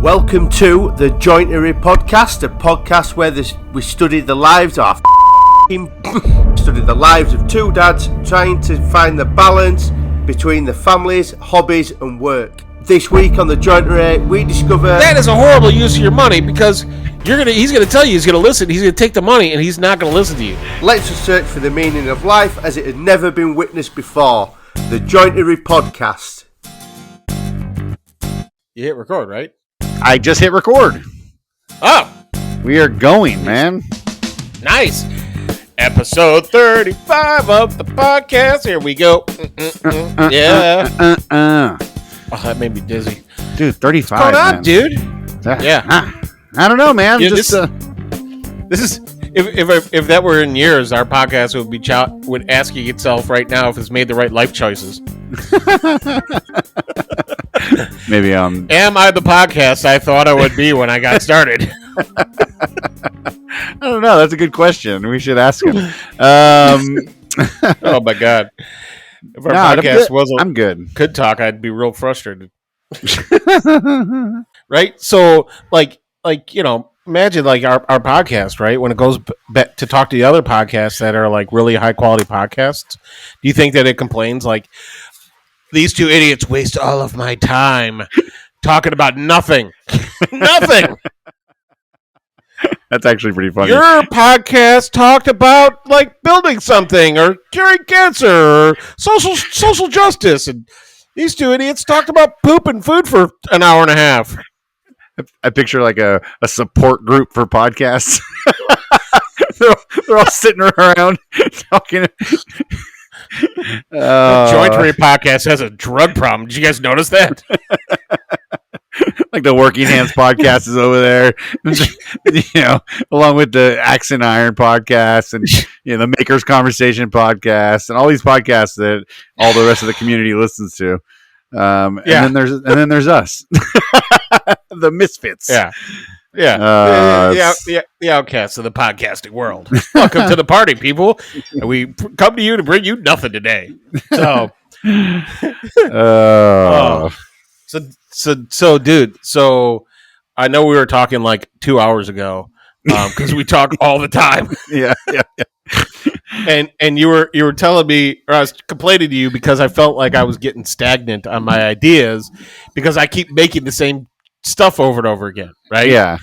Welcome to the Jointery podcast, a podcast where we study the lives of study the lives of two dads trying to find the balance between the families, hobbies and work. This week on the Jointery, we discover that is a horrible use of your money because he's gonna tell you he's gonna listen, he's gonna take the money and he's not gonna listen to you. Let's search for the meaning of life as it had never been witnessed before. The Jointery podcast. You hit record, right? I just hit record. Oh, we are going, man. Nice. Episode 35 of the podcast. Here we go. Yeah. Oh, that made me dizzy. Dude, 35. What's going on, man. dude? Yeah. I don't know, man. Yeah, just this is if that were in years, our podcast would asking itself right now if it's made the right life choices. Maybe am I the podcast I thought I would be when I got started? I don't know. That's a good question. We should ask him. Oh my god! If our podcast wasn't, I'm good. Could talk, I'd be real frustrated. Right? So, like imagine like our podcast, right? When it goes back to talk to the other podcasts that are like really high quality podcasts, do you think that it complains like these two idiots waste all of my time talking about nothing? Nothing. That's actually pretty funny. Your podcast talked about like building something or curing cancer or social justice, and these two idiots talked about poop and food for an hour and a half. I picture like a support group for podcasts. they're all sitting around talking. The Jointery podcast has a drug problem. Did you guys notice that? Like the Working Hands podcast is over there, along with the Axe and Iron podcast and the Makers Conversation podcast and all these podcasts that all the rest of the community listens to. And then there's us, the misfits. The outcasts of the podcasting world. Welcome to the party, people. We come to you to bring you nothing today. So, So, dude. So, I know we were talking like 2 hours ago because we talk all the time. Yeah. And you were telling me, or I was complaining to you because I felt like I was getting stagnant on my ideas because I keep making the same stuff over and over again, right? Yeah.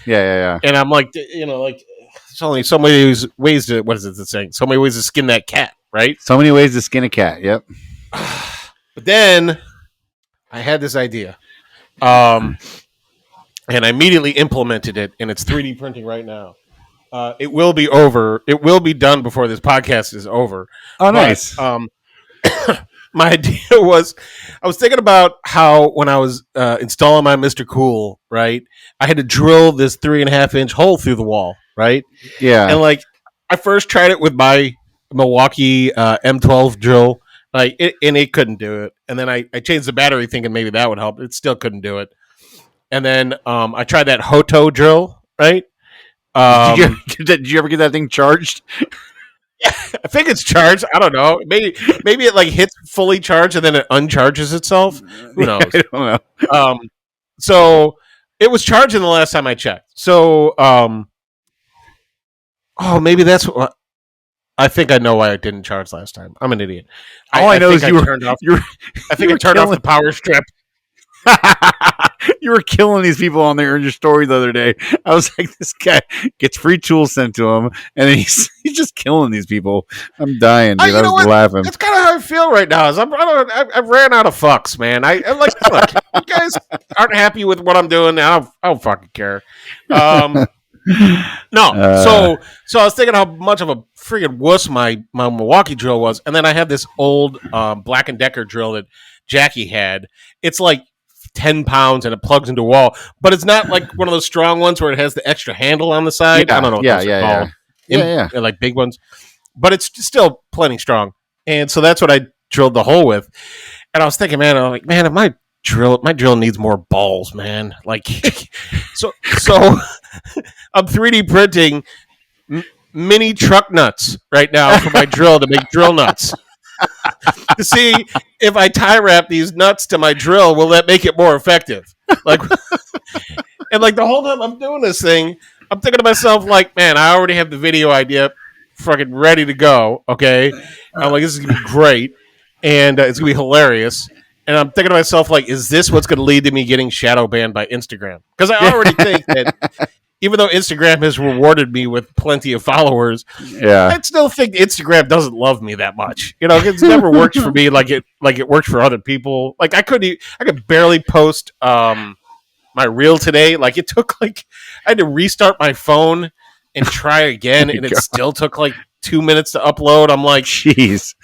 And I'm like, there's only so many ways to, what is it saying? So many ways to skin that cat, right? So many ways to skin a cat. Yep. But then I had this idea, and I immediately implemented it, and it's 3D printing right now. It will be over. It will be done before this podcast is over. Oh, nice. My idea was, I was thinking about how when I was installing my Mr. Cool, right, I had to drill this 3.5-inch hole through the wall, right? Yeah. And like, I first tried it with my Milwaukee M12 drill, and it couldn't do it. And then I changed the battery thinking maybe that would help. It still couldn't do it. And then I tried that Hoto drill, right? Did you ever get that thing charged? I think it's charged. I don't know. Maybe it like hits fully charged and then it uncharges itself. Who knows? I don't know. So it was charging the last time I checked. So, maybe that's what. I think I know why it didn't charge last time. I'm an idiot. All I know is you turned off. I think I turned off the power strip. You were killing these people on your story the other day. I was like, this guy gets free tools sent to him, and then he's just killing these people. I'm dying, dude. I was laughing. That's kind of how I feel right now. I've ran out of fucks, man. I like, look, you guys aren't happy with what I'm doing. I don't fucking care. No. So I was thinking how much of a friggin' wuss my Milwaukee drill was, and then I had this old Black & Decker drill that Jackie had. It's like 10 pounds and it plugs into a wall, but it's not like one of those strong ones where it has the extra handle on the side. I don't know what those are called. Yeah. Like big ones, but it's still plenty strong. And so that's what I drilled the hole with. And I was thinking, man, if my drill needs more balls, man. Like, so I'm 3D printing mini truck nuts right now for my drill to make drill nuts. To see if I tie wrap these nuts to my drill, will that make it more effective? Like, And like the whole time I'm doing this thing, I'm thinking to myself, like, man, I already have the video idea fucking ready to go. Okay. I'm like, this is going to be great. And it's going to be hilarious. And I'm thinking to myself, like, is this what's going to lead to me getting shadow banned by Instagram? Because I already think that even though Instagram has rewarded me with plenty of followers, I still think Instagram doesn't love me that much. You know, it's never worked for me like it worked for other people. Like I could barely post my reel today. Like it took I had to restart my phone and try again, and it still took like 2 minutes to upload. I'm like, jeez.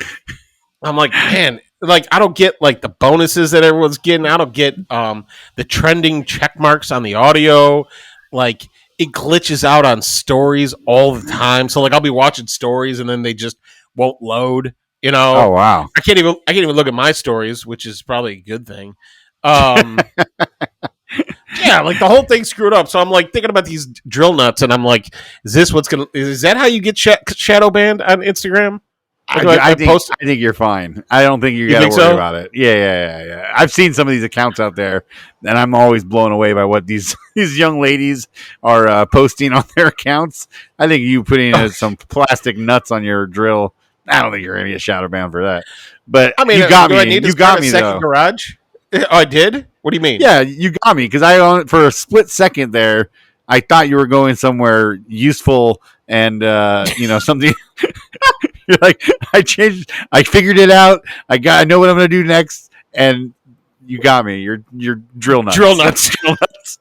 I'm like, man, like I don't get like the bonuses that everyone's getting. I don't get the trending check marks on the audio. Like it glitches out on stories all the time. So like I'll be watching stories and then they just won't load. You know? Oh wow. I can't even look at my stories, which is probably a good thing. Yeah, like the whole thing screwed up. So I'm like thinking about these drill nuts, and I'm like, is that how you get shadow banned on Instagram? I think you're fine. I don't think you got to worry about it. Yeah. I've seen some of these accounts out there, and I'm always blown away by what these young ladies are posting on their accounts. I think you putting some plastic nuts on your drill. I don't think you're going to get shadow banned for that. But I mean, you got me. You got me though. Garage? Oh, I did. What do you mean? Yeah, you got me because for a split second there, I thought you were going somewhere useful and something. You're like, I figured it out. I know what I'm going to do next, and you got me. You're drill nuts. Drill nuts.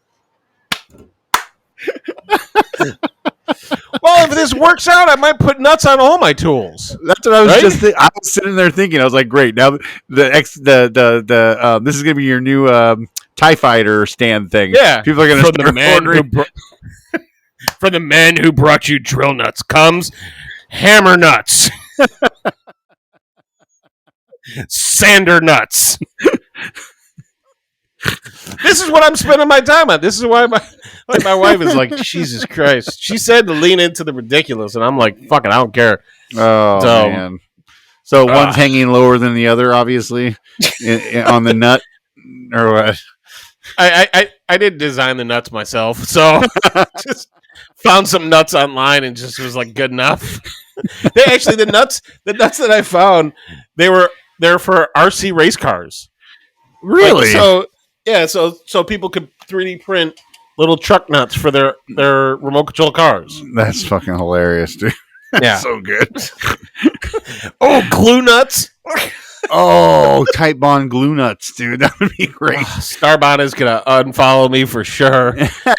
Well, if this works out, I might put nuts on all my tools. That's what I was just thinking. I was sitting there thinking. I was like, great. Now this is going to be your new TIE Fighter stand thing. Yeah, people are going to start ordering. For the man who brought you drill nuts comes hammer nuts, sander nuts. This is what I'm spending my time on. This is why my wife is like, Jesus Christ. She said to lean into the ridiculous, and I'm like, fuck it, I don't care. Oh, man. So one's hanging lower than the other, obviously, on the nut, or what? I didn't design the nuts myself, so just found some nuts online and just was like, good enough. The nuts that I found, they're for RC race cars. Really? So people could 3D print little truck nuts for their remote control cars. That's fucking hilarious, dude. Yeah, so good. Oh, glue nuts. Oh, tight bond glue nuts, dude. That would be great. Starbond is gonna unfollow me for sure.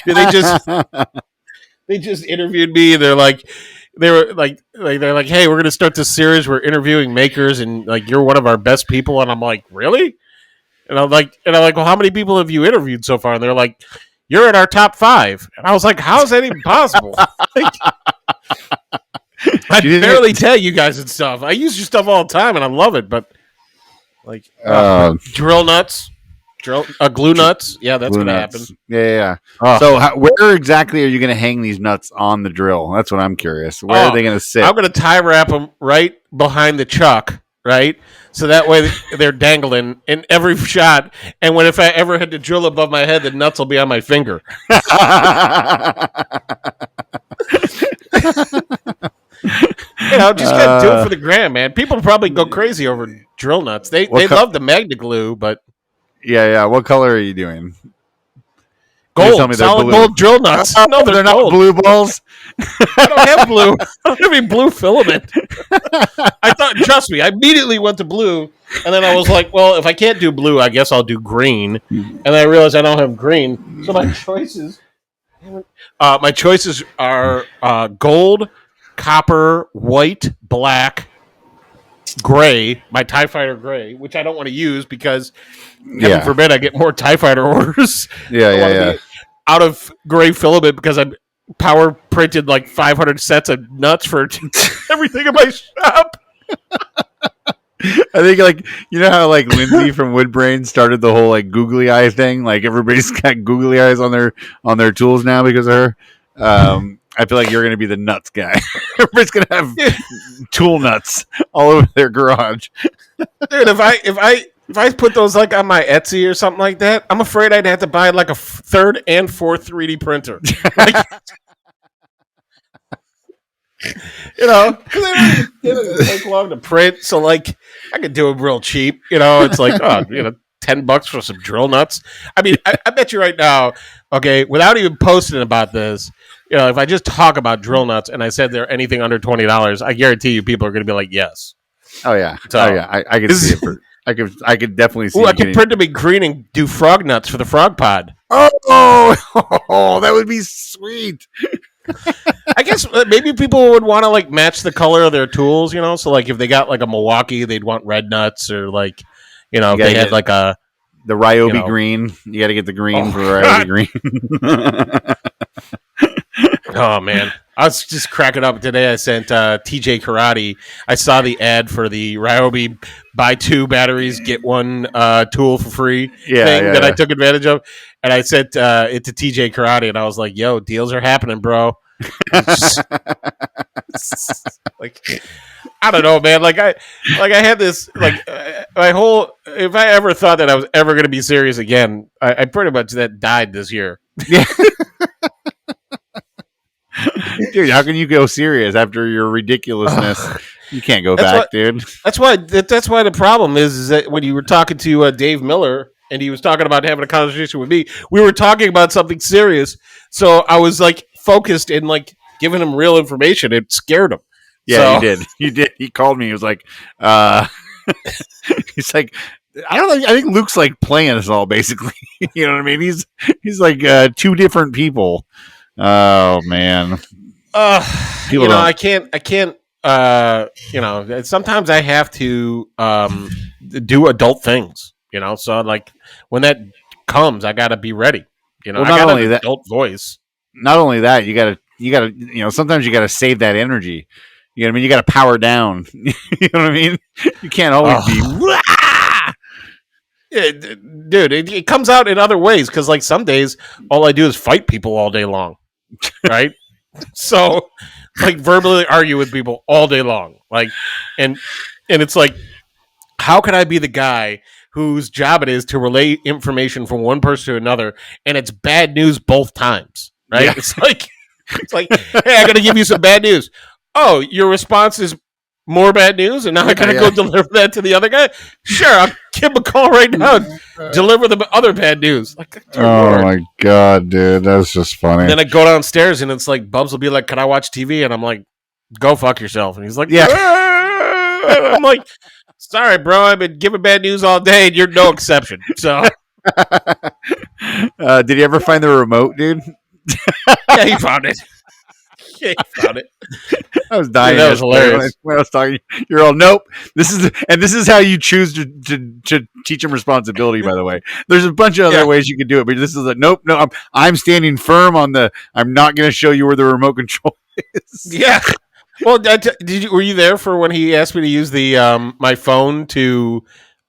They just interviewed me. They're like, hey, we're gonna start this series. We're interviewing makers, and like you're one of our best people. And I'm like, really? And I'm like, well, how many people have you interviewed so far? And they're like, you're in our top 5. And I was like, how is that even possible? I barely tell you guys and stuff. I use your stuff all the time, and I love it. But like drill nuts, glue nuts. Yeah, that's going to happen. Yeah. So where exactly are you going to hang these nuts on the drill? That's what I'm curious. Where are they going to sit? I'm going to tie wrap them right behind the chuck, right? So that way they're dangling in every shot. And if I ever had to drill above my head, the nuts will be on my finger. Just gotta do it for the gram, man. People probably go crazy over drill nuts. They love the Magna glue, but yeah. What color are you doing? Gold, solid gold drill nuts. No, they're not blue balls. I don't have blue. I don't have any blue filament. Trust me, I immediately went to blue, and then I was like, well, if I can't do blue, I guess I'll do green. And then I realized I don't have green, so my choices are gold, copper, white, black, gray, my TIE Fighter gray, which I don't want to use because, heaven forbid, I get more TIE Fighter orders. Yeah. Out of gray filament because I power printed like 500 sets of nuts for everything in my shop. I think how Lindsay from Woodbrain started the whole googly eye thing. Like everybody's got googly eyes on their tools now because of her. I feel like you're going to be the nuts guy. Everybody's going to have tool nuts all over their garage. Dude, if If I put those like on my Etsy or something like that, I'm afraid I'd have to buy like a third and fourth 3D printer. Like, because they don't take long to print. So like, I could do them real cheap. It's like $10 for some drill nuts. I mean, I bet you right now. Okay, without even posting about this, if I just talk about drill nuts and I said they're anything under $20, I guarantee you people are going to be like, yes. Oh yeah, So, I can see it. I could definitely see. I could print them in green and do frog nuts for the frog pod. Oh, that would be sweet. I guess maybe people would want to like match the color of their tools. So like if they got like a Milwaukee, they'd want red nuts, or like if they had like the Ryobi green. You got to get the green for Ryobi green. Oh man, I was just cracking up today. I sent TJ Karate. I saw the ad for the Ryobi buy 2 batteries, get 1 tool for free that I took advantage of, and I sent it to TJ Karate, and I was like, "Yo, deals are happening, bro." Like, I don't know, man. Like I had this my whole. If I ever thought that I was ever going to be serious again, I pretty much that died this year. Yeah. Dude, how can you go serious after your ridiculousness? You can't go back, dude. That's why the problem is that when you were talking to Dave Miller and he was talking about having a conversation with me, we were talking about something serious. So I was like focused and like giving him real information. It scared him. Yeah, you did. He called me. He was like, he's like, I don't know. I think Luke's like playing us all, basically. You know what I mean? He's like 2 different people. Oh man. I can't. Sometimes I have to do adult things. So like when that comes, I got to be ready. Well, I got an adult voice. Not only that, you gotta. Sometimes you gotta save that energy. You know what I mean? You gotta power down. You know what I mean? You can't always be. Yeah, dude, it comes out in other ways because like some days all I do is fight people all day long. Right? So like verbally argue with people all day long. Like and it's like, how can I be the guy whose job it is to relay information from one person to another and it's bad news both times? Right? Yeah. It's like hey, I gotta give you some bad news. Oh, your response is more bad news, and now I gotta go deliver that to the other guy? Sure, I'll give him a call right now. Deliver the other bad news. Like, oh my god, dude, that's just funny. And then I go downstairs, and it's like Bubs will be like, "Can I watch TV?" And I'm like, "Go fuck yourself." And he's like, "Yeah." I'm like, "Sorry, bro. I've been giving bad news all day, and you're no exception." So, did he ever find the remote, dude? Yeah, he found it. Yeah, he found it. I was dying. That was hilarious. When I was talking, you're all, nope. This is how you choose to teach them responsibility. By the way, there's a bunch of other ways you can do it, but this is a nope. No, I'm standing firm on the. I'm not going to show you where the remote control is. Yeah. Well, were you there for when he asked me to use the my phone to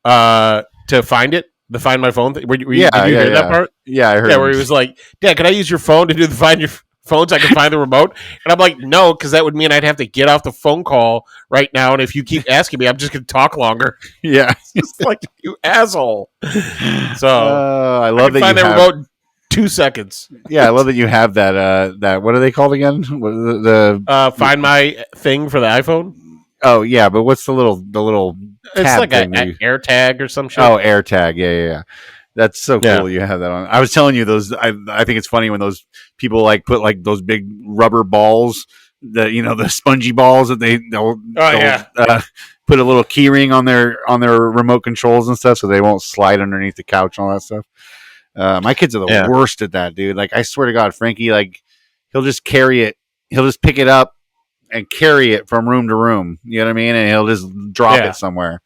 find it? The Find My Phone thing? Did you hear that part? Yeah, I heard. Yeah, where he was like, "Dad, can I use your phone to do the Find Your Phone so I can find the remote?" And I'm like, "No, because that would mean I'd have to get off the phone call right now, and if you keep asking me, I'm just going to talk longer." Yeah. It's like, you asshole. So I love that you find that remote in 2 seconds. Yeah, I love that you have that. What are they called again? The Find My thing for the iPhone. Oh yeah, but what's the little It's tab like thing an AirTag or some shit. Oh, AirTag. Yeah. That's so cool. You have that on. I was telling you those. I think it's funny when those people like put like those big rubber balls, the spongy balls that they'll put a little key ring on their remote controls and stuff, so they won't slide underneath the couch and all that stuff. My kids are the worst at that, dude. Like I swear to God, Frankie, like he'll just carry it. He'll just pick it up and carry it from room to room. You know what I mean? And he'll just drop it somewhere.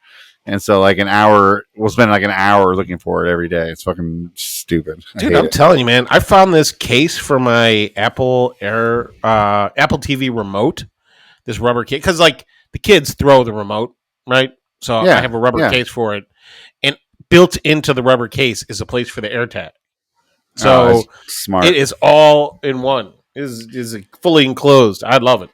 And so we'll spend like an hour looking for it every day. It's fucking stupid. Dude, I'm telling you, man, I found this case for my Apple TV remote, this rubber case. Because like the kids throw the remote, right? So I have a rubber case for it. And built into the rubber case is a place for the AirTag. So smart. It is all in one. It is fully enclosed. I love it.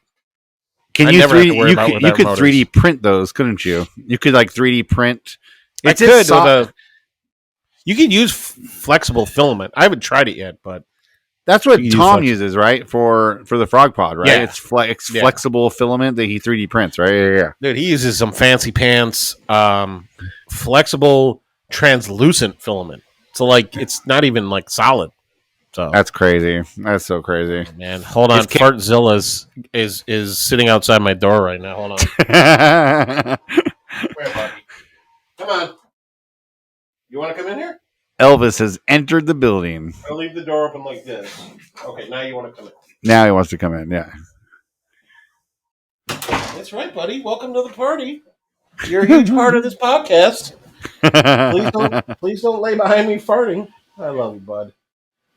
You could 3D print those, couldn't you? You could like 3D print It's I could soft. with a. You can use flexible filament. I haven't tried it yet, but That's what you can Tom uses, right? For the frog pod, right? Yeah. It's flexible filament that he 3D prints, right? Yeah. dude, he uses some fancy pants, flexible, translucent filament. So like, it's not even like solid. So That's crazy. That's so crazy. man, hold on. It's Fartzilla is sitting outside my door right now. Hold on. Where, buddy? Come on. You want to come in here? Elvis has entered the building. I'll leave the door open like this. Okay, now you want to come in. Now he wants to come in. Yeah. That's right, buddy. Welcome to the party. You're a huge part of this podcast. Please don't lay behind me farting. I love you, bud.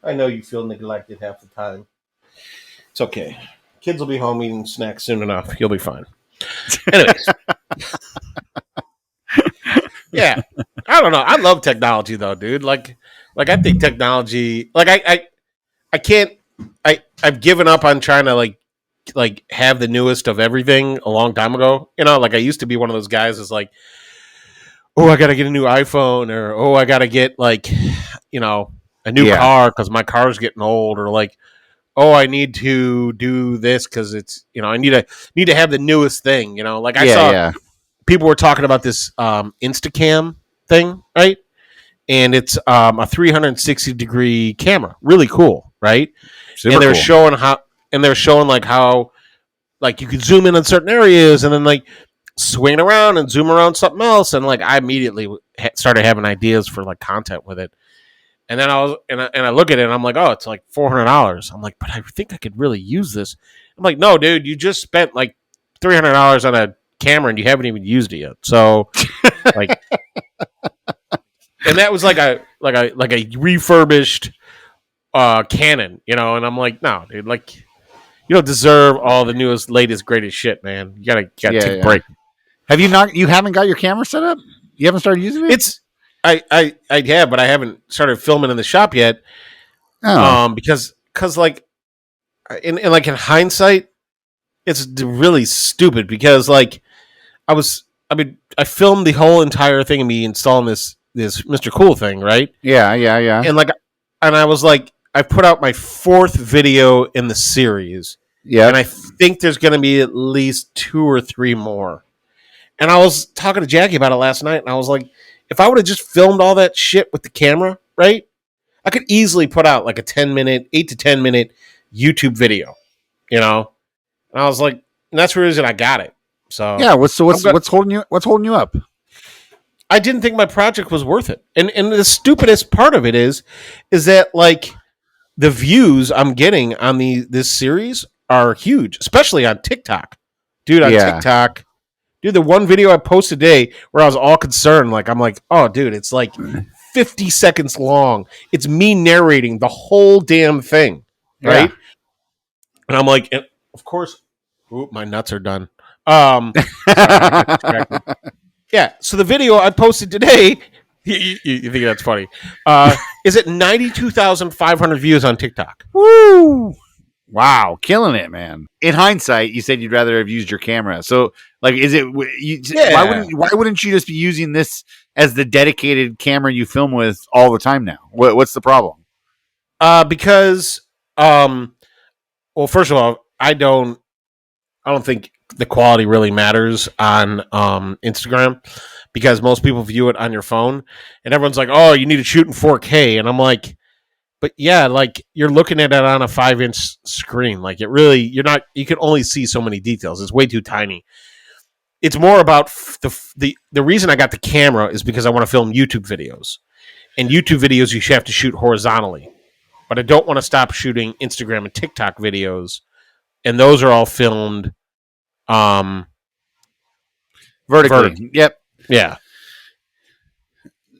I know you feel neglected half the time. It's okay. Kids will be home eating snacks soon enough. You'll be fine. Anyways. Yeah. I don't know. I love technology though, dude. Like I think technology I can't I've given up on trying to like have the newest of everything a long time ago. You know, like I used to be one of those guys that's like, oh, I gotta get a new iPhone, or oh, I gotta get like, you know, a new car because my car's getting old, or like, oh, I need to do this because it's, you know, I need to have the newest thing. You know, like I saw people were talking about this Instacam thing, right? And it's a 360-degree camera, really cool, right? Super and they're cool. showing like how like you could zoom in on certain areas and then like swing around and zoom around something else, and like I immediately started having ideas for like content with it. And then I look at it and I'm like, oh, it's like $400. I'm like, but I think I could really use this. I'm like, no, dude, you just spent like $300 on a camera and you haven't even used it yet. So like, and that was like a refurbished Canon, you know. And I'm like, no, dude, like you don't deserve all the newest, latest, greatest shit, man. You gotta take a break. Have you not? You haven't got your camera set up? You haven't started using it? It's I have, but I haven't started filming in the shop yet. Oh. Because like in hindsight, it's really stupid because like I filmed the whole entire thing of me installing this Mr. Cool thing, right? Yeah. And I was like, I put out my 4th video in the series. Yeah. And I think there's going to be at least 2 or 3 more. And I was talking to Jackie about it last night, and I was like, if I would have just filmed all that shit with the camera, right? I could easily put out like a 8 to 10 minute YouTube video, you know? And I was like, and that's the reason I got it. So yeah, what's holding you up? I didn't think my project was worth it. And the stupidest part of it is that like the views I'm getting on this series are huge, especially on TikTok. Dude, on TikTok. Dude, the one video I posted today where I was all concerned, like I'm like, oh dude, it's like 50 seconds long. It's me narrating the whole damn thing. Right? Yeah. And I'm like, and of course, my nuts are done. Sorry, I got distracted. Yeah, so the video I posted today, you think that's funny, is at 92,500 views on TikTok. Woo! Wow, killing it, man. In hindsight, you said you'd rather have used your camera. So, like, why wouldn't you just be using this as the dedicated camera you film with all the time now? What's the problem? Because, well, first of all, I don't think the quality really matters on Instagram, because most people view it on your phone, and everyone's like, oh, you need to shoot in 4K. And I'm like, but yeah, like you're looking at it on a 5-inch screen. Like it really, you can only see so many details. It's way too tiny. It's more about the reason I got the camera is because I want to film YouTube videos, and YouTube videos you have to shoot horizontally, but I don't want to stop shooting Instagram and TikTok videos. And those are all filmed vertically. Yep. Yeah.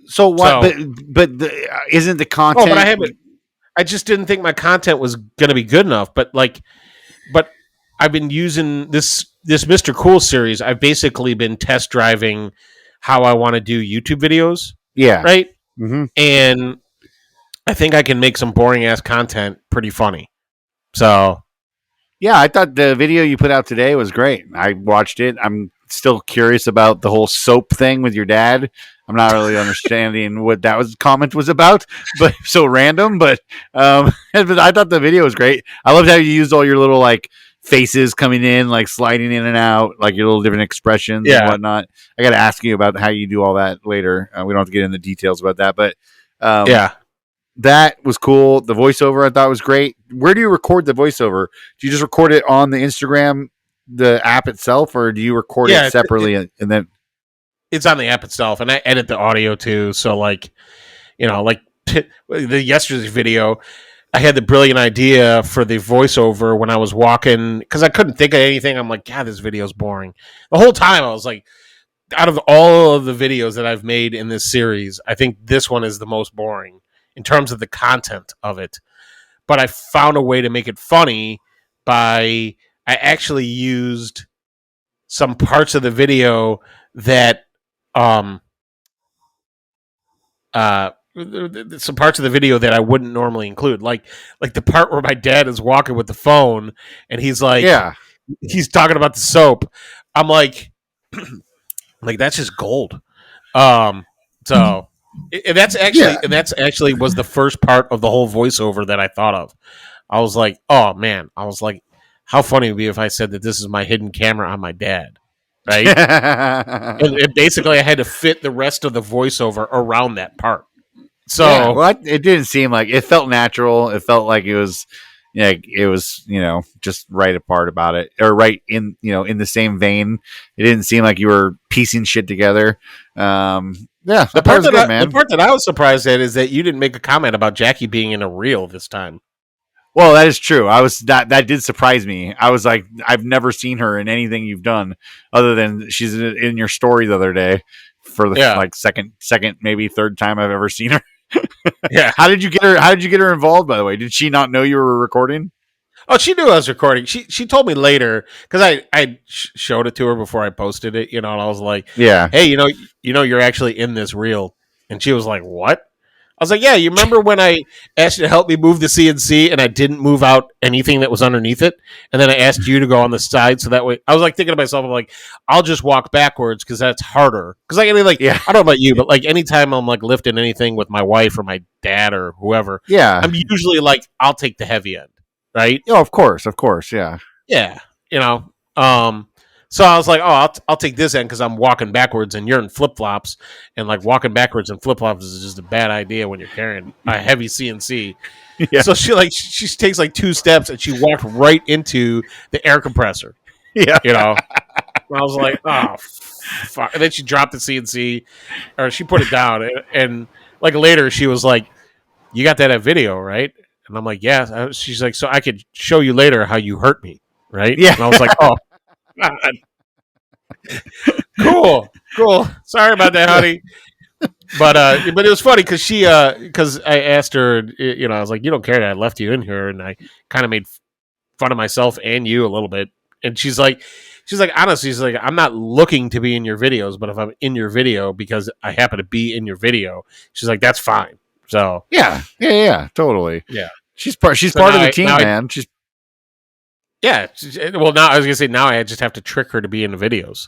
So what? Isn't the content? Oh, but I just didn't think my content was going to be good enough. But I've been using this Mr. Cool series. I've basically been test driving how I want to do YouTube videos. Yeah. Right. Mm-hmm. And I think I can make some boring ass content pretty funny. So. Yeah, I thought the video you put out today was great. I watched it. I'm still curious about the whole soap thing with your dad. I'm not really understanding what that comment was about, but so random. But but I thought the video was great. I loved how you used all your little like faces coming in, like sliding in and out, like your little different expressions and whatnot. I got to ask you about how you do all that later. We don't have to get into details about that, but that was cool. The voiceover I thought was great. Where do you record the voiceover? Do you just record it on the Instagram, the app itself, or do you record it separately and then? It's on the app itself, and I edit the audio too. So, like, you know, like the yesterday's video, I had the brilliant idea for the voiceover when I was walking because I couldn't think of anything. I'm like, God, this video's boring. The whole time I was like, out of all of the videos that I've made in this series, I think this one is the most boring in terms of the content of it. But I found a way to make it funny I actually used some parts of the video that some parts of the video that I wouldn't normally include, like the part where my dad is walking with the phone and he's like, he's talking about the soap. I'm like, that's just gold. So and that's actually was the first part of the whole voiceover that I thought of. I was like, oh man, how funny it would be if I said that this is my hidden camera on my dad. Right. and basically I had to fit the rest of the voiceover around that part. So it didn't seem like it felt natural. It felt like it was, just right apart about it or right in, in the same vein. It didn't seem like you were piecing shit together. The part that I was surprised at is that you didn't make a comment about Jackie being in a reel this time. Well, that is true. That did surprise me. I was like, I've never seen her in anything you've done other than she's in your story the other day for the second, maybe third time I've ever seen her. Yeah. How did you get her involved, by the way? Did she not know you were recording? Oh, she knew I was recording. She told me later because I showed it to her before I posted it, and I was like, hey, you're actually in this reel. And she was like, what? I was like, yeah, you remember when I asked you to help me move the CNC and I didn't move out anything that was underneath it? And then I asked you to go on the side so that way I was like thinking to myself, I'm like, I'll just walk backwards because that's harder. Because I don't know about you, but like anytime I'm like lifting anything with my wife or my dad or whoever, I'm usually like, I'll take the heavy end, right? Oh, of course, yeah. Yeah, so I was like, oh, I'll take this end because I'm walking backwards and you're in flip-flops. And, like, walking backwards in flip-flops is just a bad idea when you're carrying a heavy CNC. Yeah. So she takes, like, 2 steps and she walked right into the air compressor. Yeah. And I was like, oh, fuck. And then she dropped the CNC, or she put it down. And like, later she was like, you got that at video, right? And I'm like, yeah. She's like, so I could show you later how you hurt me, right? Yeah. And I was like, oh. Cool. Sorry about that, honey. But it was funny because I asked her, I was like, you don't care that I left you in here, and I kind of made fun of myself and you a little bit. And she's like, honestly, she's like, I'm not looking to be in your videos, but if I'm in your video because I happen to be in your video, she's like, that's fine. So yeah, totally. Yeah, she's part of the team, man. Yeah, well, now I was gonna say I just have to trick her to be in the videos.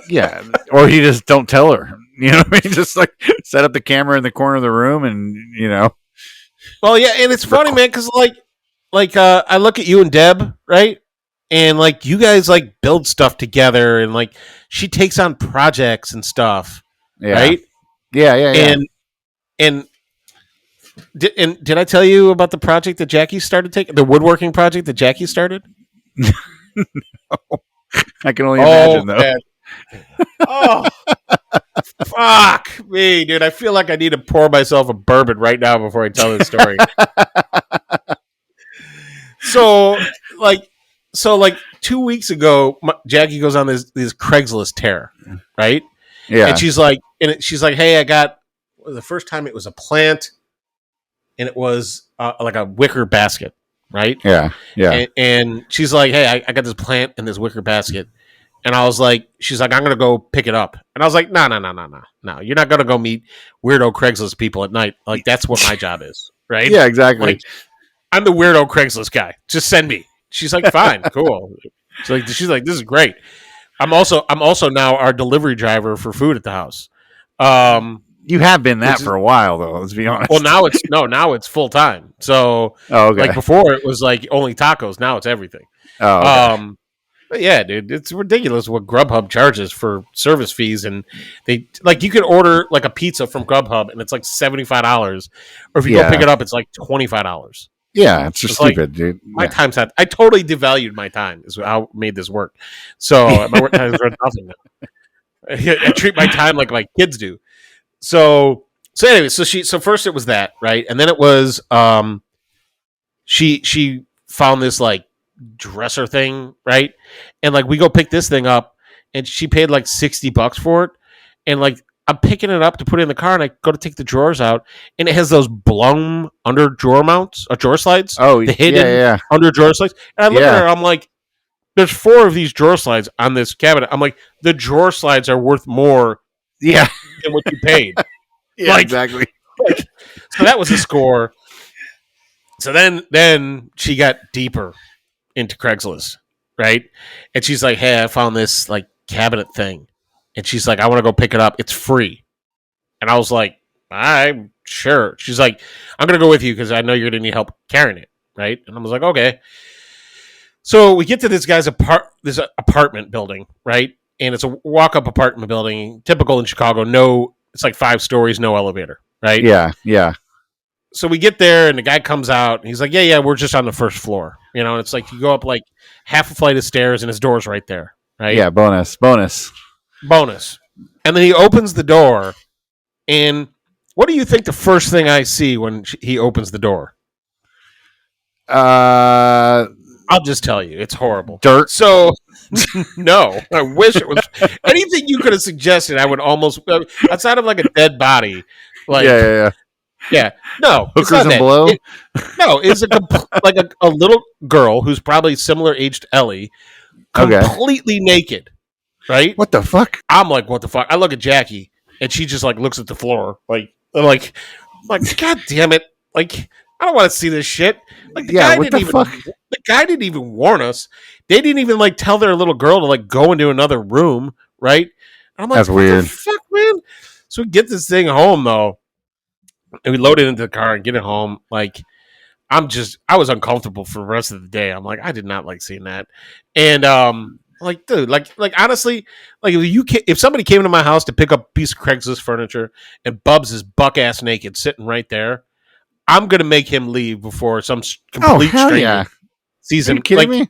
Yeah, or you just don't tell her. You know what I mean? Just like set up the camera in the corner of the room, and Well, yeah, and it's funny, man, because I look at you and Deb, right, and like you guys like build stuff together, and like she takes on projects and stuff, right? Yeah. And did I tell you about the project that Jackie started the woodworking project that Jackie started? No. I can only imagine, though. Man. Oh, fuck me, dude. I feel like I need to pour myself a bourbon right now before I tell this story. So 2 weeks ago, Jackie goes on this Craigslist tear, right? Yeah. And she's like, hey, I got the first time it was a plant. And it was like a wicker basket, right? Yeah. And she's like, hey, I got this plant in this wicker basket. And I was like, she's like, I'm going to go pick it up. And I was like, no. You're not going to go meet weirdo Craigslist people at night. Like, that's what my job is, right? Yeah, exactly. Like, I'm the weirdo Craigslist guy. Just send me. She's like, fine, cool. She's like, this is great. I'm also now our delivery driver for food at the house. You have been that for a while, though. Let's be honest. Well, now it's full time. So, like before, it was like only tacos. Now it's everything. Oh, okay. But yeah, dude, it's ridiculous what Grubhub charges for service fees, and they like you could order like a pizza from Grubhub, and it's like $75, or if you go pick it up, it's like $25. Yeah, it's just stupid, dude. My time's had. I totally devalued my time. Is how I made this work. So my work time is worth nothing now. I treat my time like my kids do. So anyway, so first it was that, right, and then it was she found this like dresser thing, right, and like we go pick this thing up, and she paid like $60 for it, and like I'm picking it up to put it in the car, and I go to take the drawers out, and it has those Blum under drawer mounts, drawer slides. Oh, the hidden under drawer slides, and I look at her, I'm like, there's 4 of these drawer slides on this cabinet. I'm like, the drawer slides are worth more than what you paid. Exactly. So that was the score. So then she got deeper into Craigslist, right? And she's like, hey, I found this like cabinet thing. And she's like, I want to go pick it up. It's free. And I was like, I'm sure. She's like, I'm going to go with you because I know you're going to need help carrying it, right? And I was like, okay. So we get to this guy's apartment building, right? And it's a walk-up apartment building, typical in Chicago. It's like 5 stories, no elevator, right? Yeah. So we get there, and the guy comes out, and he's like, yeah, we're just on the first floor. You know, it's like you go up like half a flight of stairs, and his door's right there, right? Yeah, bonus. And then he opens the door, and what do you think the first thing I see when he opens the door? I'll just tell you, it's horrible. Dirt. So, no, I wish it was anything you could have suggested. I would almost outside of like a dead body, like yeah. No, hookers and blow. It's like a little girl who's probably similar age to Ellie, completely naked, right? What the fuck? I'm like, what the fuck? I look at Jackie, and she just like looks at the floor, like God damn it, like. I don't want to see this shit. Like the guy didn't even warn us. They didn't even like tell their little girl to like go into another room, right? And I'm like, that's weird. The fuck, man. So we get this thing home though, and we load it into the car and get it home. Like, I was uncomfortable for the rest of the day. I'm like, I did not like seeing that. And like, dude, like honestly, like if somebody came to my house to pick up a piece of Craigslist furniture and Bubs is buck ass naked sitting right there, I'm gonna make him leave before some complete stranger sees him. Are you kidding me?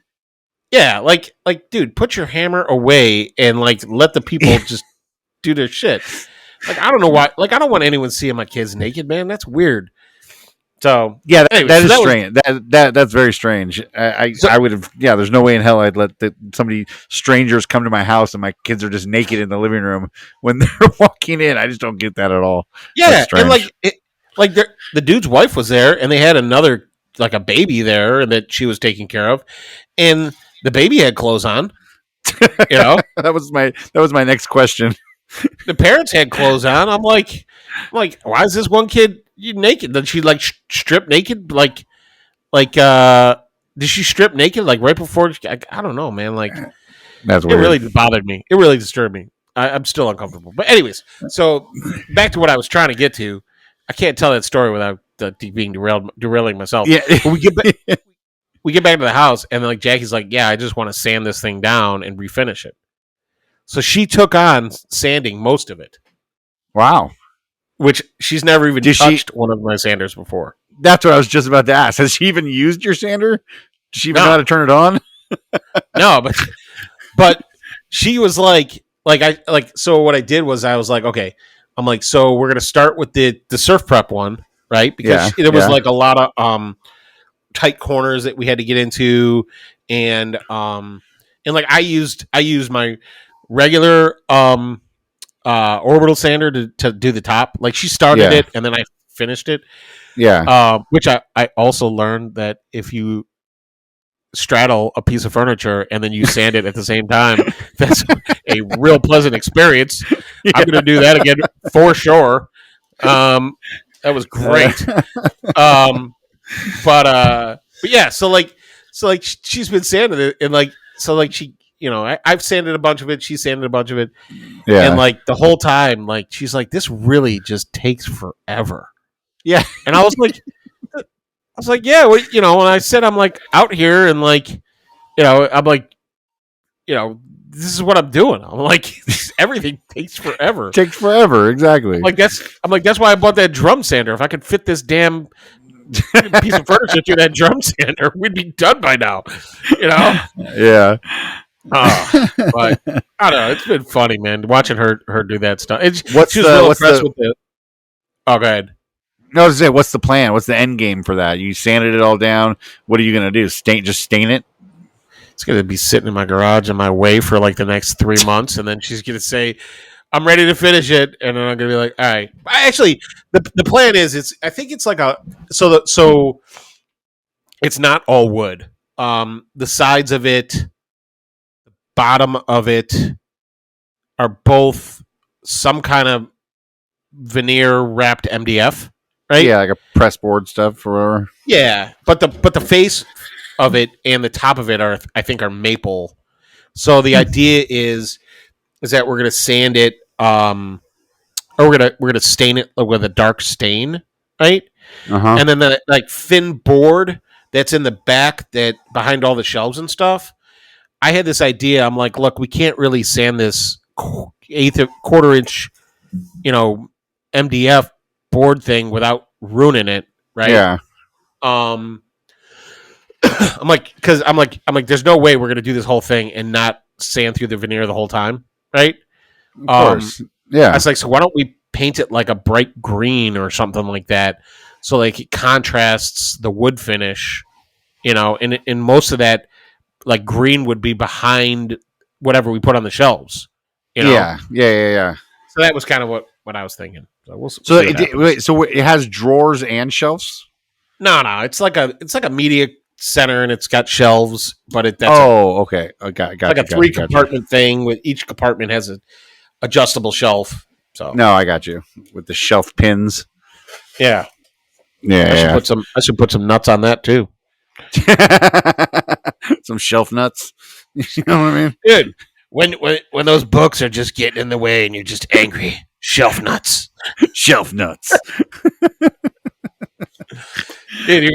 Yeah, like, dude, put your hammer away and like let the people just do their shit. Like, I don't know why. Like, I don't want anyone seeing my kids naked, man. That's weird. So yeah, that is strange. That's very strange. I would have. Yeah, there's no way in hell I'd let strangers come to my house and my kids are just naked in the living room when they're walking in. I just don't get that at all. Yeah, and like the dude's wife was there, and they had another like a baby there, and that she was taking care of, and the baby had clothes on. You know, that was my next question. The parents had clothes on. I'm like, why is this one kid naked? Did she like strip naked? Like, did she strip naked like right before? I don't know, man. Like, that's weird. It really bothered me. It really disturbed me. I'm still uncomfortable. But anyways, so back to what I was trying to get to. I can't tell that story without being derailing myself. Yeah. But we get back to the house, and then like Jackie's like, yeah, I just want to sand this thing down and refinish it. So she took on sanding most of it. Wow. Which she's never even touched one of my sanders before. That's what I was just about to ask. Has she even used your sander? Does she even know how to turn it on? No, but she was so what I did was I was like, okay, I'm like, so we're gonna start with the surf prep one, right? Because there was like a lot of tight corners that we had to get into, and like I used my regular orbital sander to do the top. Like she started it and then I finished it. Yeah. Which I also learned that if you straddle a piece of furniture and then you sand it at the same time, that's a real pleasant experience. Yeah. I'm going to do that again for sure. That was great. But yeah, so like she's been sanding it, and like, so like I've sanded a bunch of it. She sanded a bunch of it. Yeah. And like the whole time, like she's like, this really just takes forever. Yeah. And I was like, yeah, well, when I said I'm like out here and like, I'm like, this is what I'm doing. I'm like, everything takes forever. Takes forever, exactly. I'm like, that's why I bought that drum sander. If I could fit this damn piece of furniture through that drum sander, we'd be done by now. Yeah. But I don't know. It's been funny, man, watching her do that stuff. What's with it. Oh, go ahead. No, I was gonna say, what's the plan? What's the end game for that? You sanded it all down. What are you gonna do? Just stain it? It's gonna be sitting in my garage in my way for like the next 3 months, and then she's gonna say, "I'm ready to finish it," and then I'm gonna be like, "All right." Actually, the plan is I think it's like so it's not all wood. The sides of it, the bottom of it, are both some kind of veneer wrapped MDF, right? Yeah, like a press board stuff or whatever. Yeah, but the face of it and the top of it I think are maple. So the idea is that we're gonna sand it, or we're gonna stain it with a dark stain, right? Uh-huh. And then the like thin board that's in the back that behind all the shelves and stuff. I had this idea. I'm like, look, we can't really sand this quarter inch, MDF board thing without ruining it, right? Yeah. I'm like, there's no way we're gonna do this whole thing and not sand through the veneer the whole time, right? Of course. Yeah. I was like, so why don't we paint it like a bright green or something like that, so like it contrasts the wood finish, and most of that like green would be behind whatever we put on the shelves, Yeah. So that was kind of what I was thinking. So we'll so it has drawers and shelves? No, it's like a media center and it's got shelves, but okay. I got like a 3 compartment thing with each compartment has an adjustable shelf. So no, I got you with the shelf pins. Yeah. I should put some nuts on that too. Some shelf nuts. You know what I mean, dude? When those books are just getting in the way and you're just angry, shelf nuts. Shelf nuts. Dude,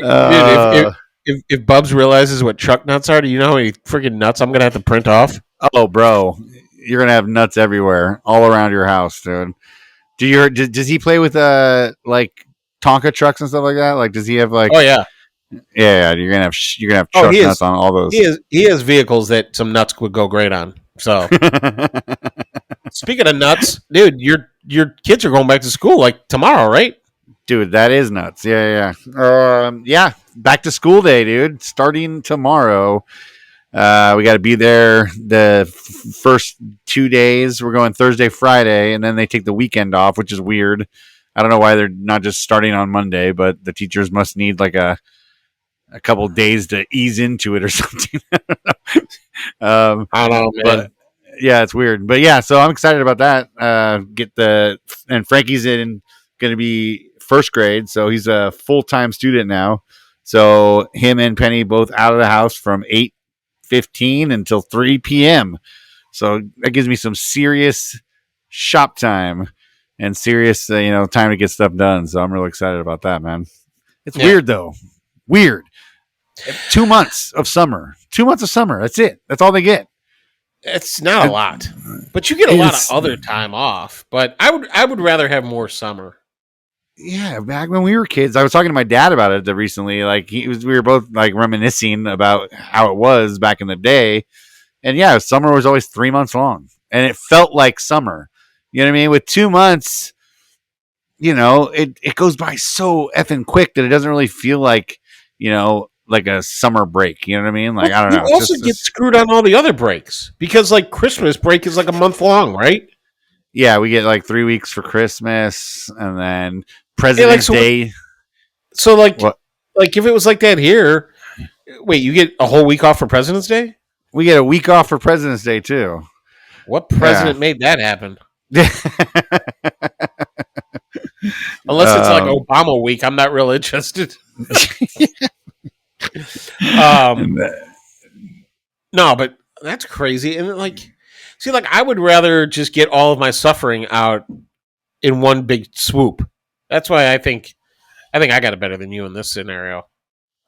if Bubs realizes what truck nuts are, do you know how many freaking nuts I'm gonna have to print off? Oh, bro, you're gonna have nuts everywhere, all around your house, dude. Does he play with like Tonka trucks and stuff like that? Like, does he have like? Oh yeah. Yeah. You're gonna have truck nuts on all those. He has vehicles that some nuts would go great on. So, speaking of nuts, dude, your kids are going back to school like tomorrow, right? Dude, that is nuts. Yeah. Yeah. Back to school day, dude. Starting tomorrow. We got to be there the first 2 days. We're going Thursday, Friday, and then they take the weekend off, which is weird. I don't know why they're not just starting on Monday, but the teachers must need like a couple days to ease into it or something. I don't know, man. But yeah, it's weird. But yeah, so I'm excited about that. And Frankie's going to be first grade, so he's a full-time student now. So him and Penny both out of the house from 8:15 until 3 p.m. So that gives me some serious shop time and serious, time to get stuff done. So I'm really excited about that, man. It's weird though. Weird. 2 months of summer. 2 months of summer. That's it. That's all they get. It's not a lot, but you get a lot of other time off. But I would rather have more summer. Yeah, back when we were kids, I was talking to my dad about it recently. Like we were both like reminiscing about how it was back in the day. And yeah, summer was always 3 months long, and it felt like summer. You know what I mean? With 2 months, it goes by so effing quick that it doesn't really feel like, like a summer break. You know what I mean? Like, I don't know. You also get screwed on all the other breaks because like Christmas break is like a month long, right? Yeah, we get like 3 weeks for Christmas and then President's Day. So like if it was like that here, wait, you get a whole week off for President's Day? We get a week off for President's Day too. What president made that happen? Unless it's like Obama week, I'm not real interested. No, but That's crazy. And like, see, like I would rather just get all of my suffering out in one big swoop. That's why I think I got it better than you in this scenario.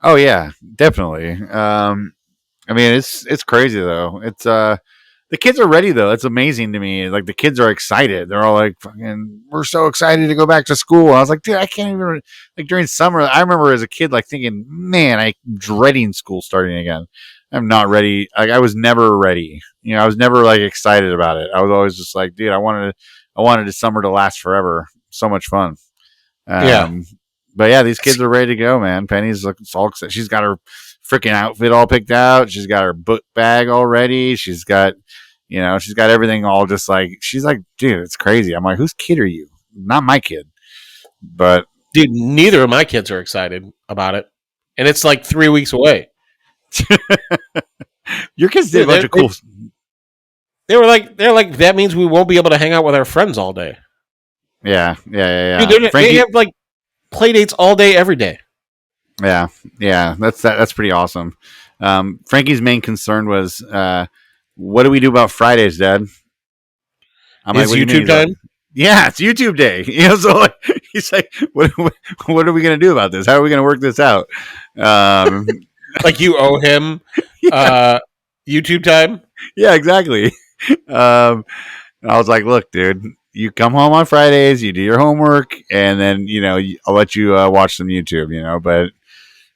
Oh yeah, definitely. I mean, it's crazy though. It's the kids are ready though. It's amazing to me. Like the kids are excited. They're all like, "Fucking, we're so excited to go back to school." I was like, dude, I can't even like during summer. I remember as a kid like thinking, man, I'm dreading school starting again. I'm not ready. Like I was never ready. You know, I was never like excited about it. I was always just like, dude, I wanted the summer to last forever. So much fun. Yeah. But yeah, these kids are ready to go, man. Penny's like all excited. She's got her freaking outfit all picked out. She's got her book bag all ready. She's got, you know, she's got everything all just like, she's like, dude, it's crazy. I'm like, whose kid are you? Not my kid. But Dude, neither of my kids are excited about it. And it's like 3 weeks away. your kids did a bunch of cool. They're like, that means we won't be able to hang out with our friends all day. Yeah. Dude, they have like play dates all day, every day. Yeah. That's pretty awesome. Frankie's main concern was, what do we do about Fridays, Dad? I'm It's like, YouTube time? Like, yeah, it's YouTube day. You know, so like, he's like, what are we going to do about this? How are we going to work this out? Like you owe him YouTube time? Yeah, exactly. I was like, look, dude, you come home on Fridays, you do your homework, and then, you know, I'll let you watch some YouTube, you know, but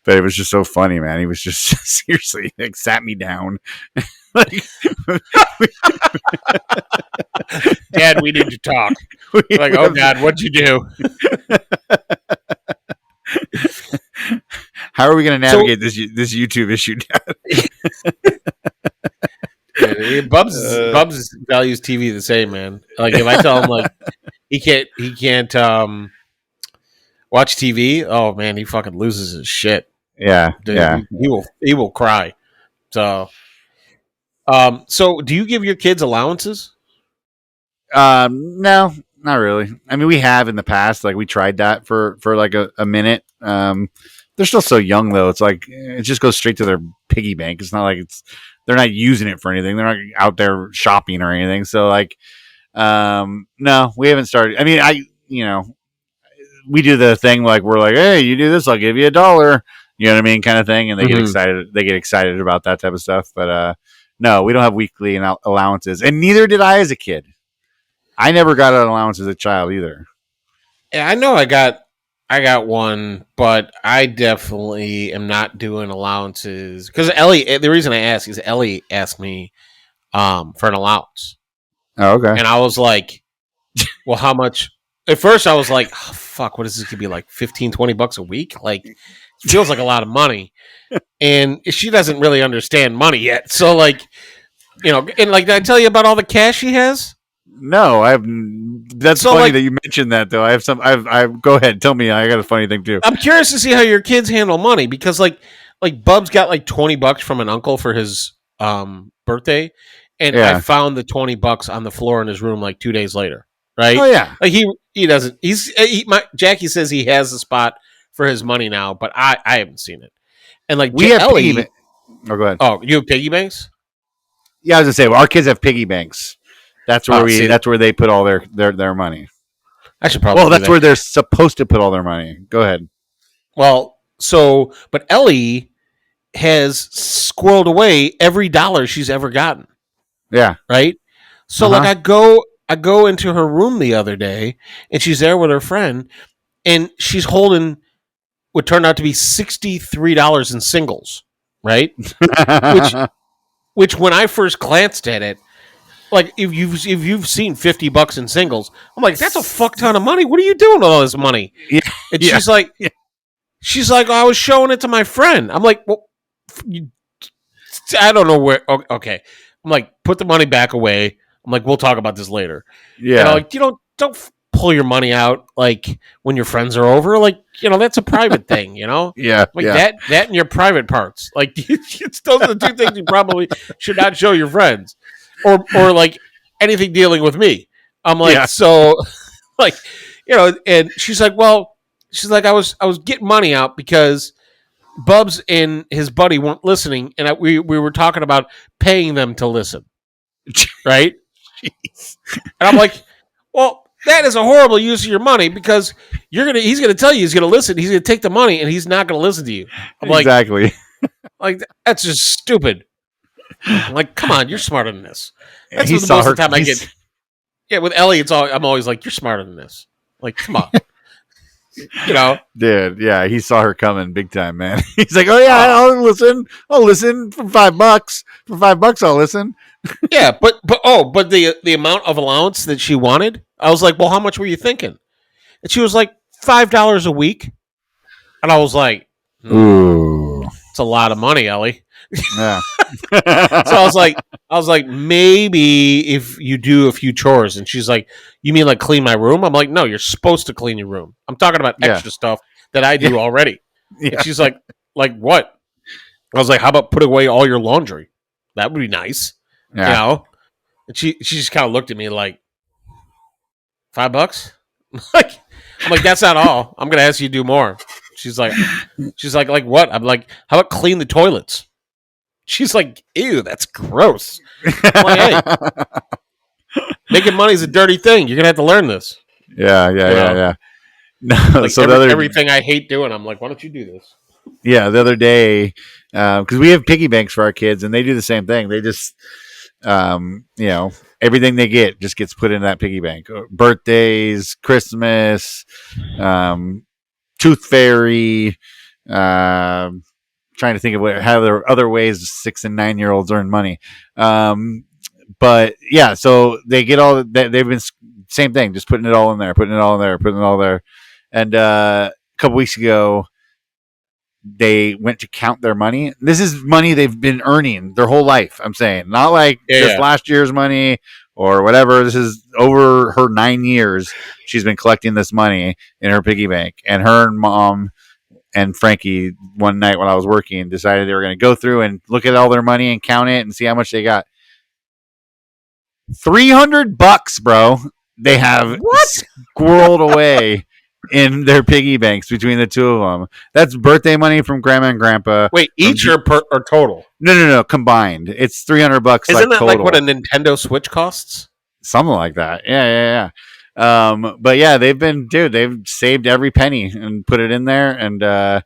it was just so funny, man. He was just seriously like sat me down. Like, Dad, we need to talk. Like, oh God, what'd you do? How are we going to navigate this YouTube issue, Dad? Bubs values TV the same, man. Like if I tell him like he can't watch TV, oh man, he fucking loses his shit. Yeah, Dude, yeah. He will cry. So, so do you give your kids allowances? No, not really. I mean, we have in the past, like we tried that for like a minute. They're still so young though. It's like it just goes straight to their piggy bank. It's not like they're not using it for anything. They're not out there shopping or anything. So like, no, we haven't started. I mean, we do the thing like we're like, hey, you do this, I'll give you $1. You know what I mean, kind of thing, and they get excited. They get excited about that type of stuff. But no, we don't have weekly allowances, and neither did I as a kid. I never got an allowance as a child either. Yeah, I know I got one, but I definitely am not doing allowances because Ellie. The reason I ask is Ellie asked me for an allowance. Oh, okay. And I was like, well, how much? At first, I was like, oh, fuck, what is this going to be like $15-20 a week? Like, it feels like a lot of money. And she doesn't really understand money yet. So, like, you know, and like, did I tell you about all the cash she has? No, that's So, funny like, that you mentioned that, though. I've go ahead, tell me. I got a funny thing too. I'm curious to see how your kids handle money because, like Bub's got like $20 from an uncle for his birthday, and I found the $20 on the floor in his room like 2 days later. Right? Oh yeah. Like he doesn't. Jackie says he has a spot for his money now, but I haven't seen it. And like we have Ellie, piggy. Oh, go ahead. Oh, you have piggy banks? Yeah, I was gonna say, well, our kids have piggy banks. That's where that's where they put all their money. I should probably. Well, that's where they're supposed to put all their money. Go ahead. Well, but Ellie has squirreled away every dollar she's ever gotten. Yeah. Right. So like I go into her room the other day, and she's there with her friend, and she's holding what turned out to be $63 in singles, right? which when I first glanced at it, like if you've seen $50 in singles, I'm like, that's a fuck ton of money. What are you doing with all this money? Yeah. And she's like, oh, I was showing it to my friend. I'm like, well, I don't know where. Okay, I'm like, put the money back away. I'm like, we'll talk about this later. Yeah. And I'm like, don't pull your money out like when your friends are over. Like, you know, that's a private thing, you know? Yeah. Like that and your private parts. Like those are the two things you probably should not show your friends. Or like anything dealing with me. I'm like, so like, you know, and she's like, I was getting money out because Bubs and his buddy weren't listening, and we were talking about paying them to listen, right? Jeez. And I'm like, well, that is a horrible use of your money because he's gonna tell you he's gonna listen, he's gonna take the money, and he's not gonna listen to you. I'm Exactly. like that's just stupid. I'm like, come on, you're smarter than this. That's He what the saw most her. of the time I get. Yeah, with Ellie, I'm always like, you're smarter than this. Like, come on. Dude, yeah, he saw her coming big time, man. He's like, "Oh yeah, I'll listen. I'll listen for $5. For $5, I'll listen." Yeah, but the amount of allowance that she wanted, I was like, well, how much were you thinking? And she was like $5 a week, and I was like, Ooh, it's a lot of money, Ellie. yeah. So I was like, maybe if you do a few chores, and she's like, you mean like clean my room? I'm like, no, you're supposed to clean your room. I'm talking about extra stuff that I do already. Yeah. And she's like what? I was like, how about put away all your laundry? That would be nice. Yeah. And she just kind of looked at me like, $5? I'm like, that's not all. I'm gonna ask you to do more. She's like what? I'm like, how about clean the toilets? She's like, ew, that's gross. I'm like, hey, making money is a dirty thing. You're gonna have to learn this. Yeah. No, like so everything I hate doing, I'm like, why don't you do this? Yeah, the other day, because we have piggy banks for our kids, and they do the same thing. They just, everything they get just gets put in that piggy bank. Birthdays, Christmas, Tooth Fairy. Trying to think of how there are other ways 6 and 9 year olds earn money. But yeah, so they get all that. They've been same thing, just putting it all in there. And a couple weeks ago, they went to count their money. This is money they've been earning their whole life. I'm saying, not like just last year's money or whatever. This is over her 9 years. She's been collecting this money in her piggy bank, and her and mom and Frankie one night when I was working decided they were going to go through and look at all their money and count it and see how much they got. $300, bro. They have squirreled away in their piggy banks between the two of them. That's birthday money from grandma and grandpa. Wait, each or total? No, combined. It's $300. Isn't that total. like what a Nintendo Switch costs? Something like that. Yeah. But yeah, they've saved every penny and put it in there. And I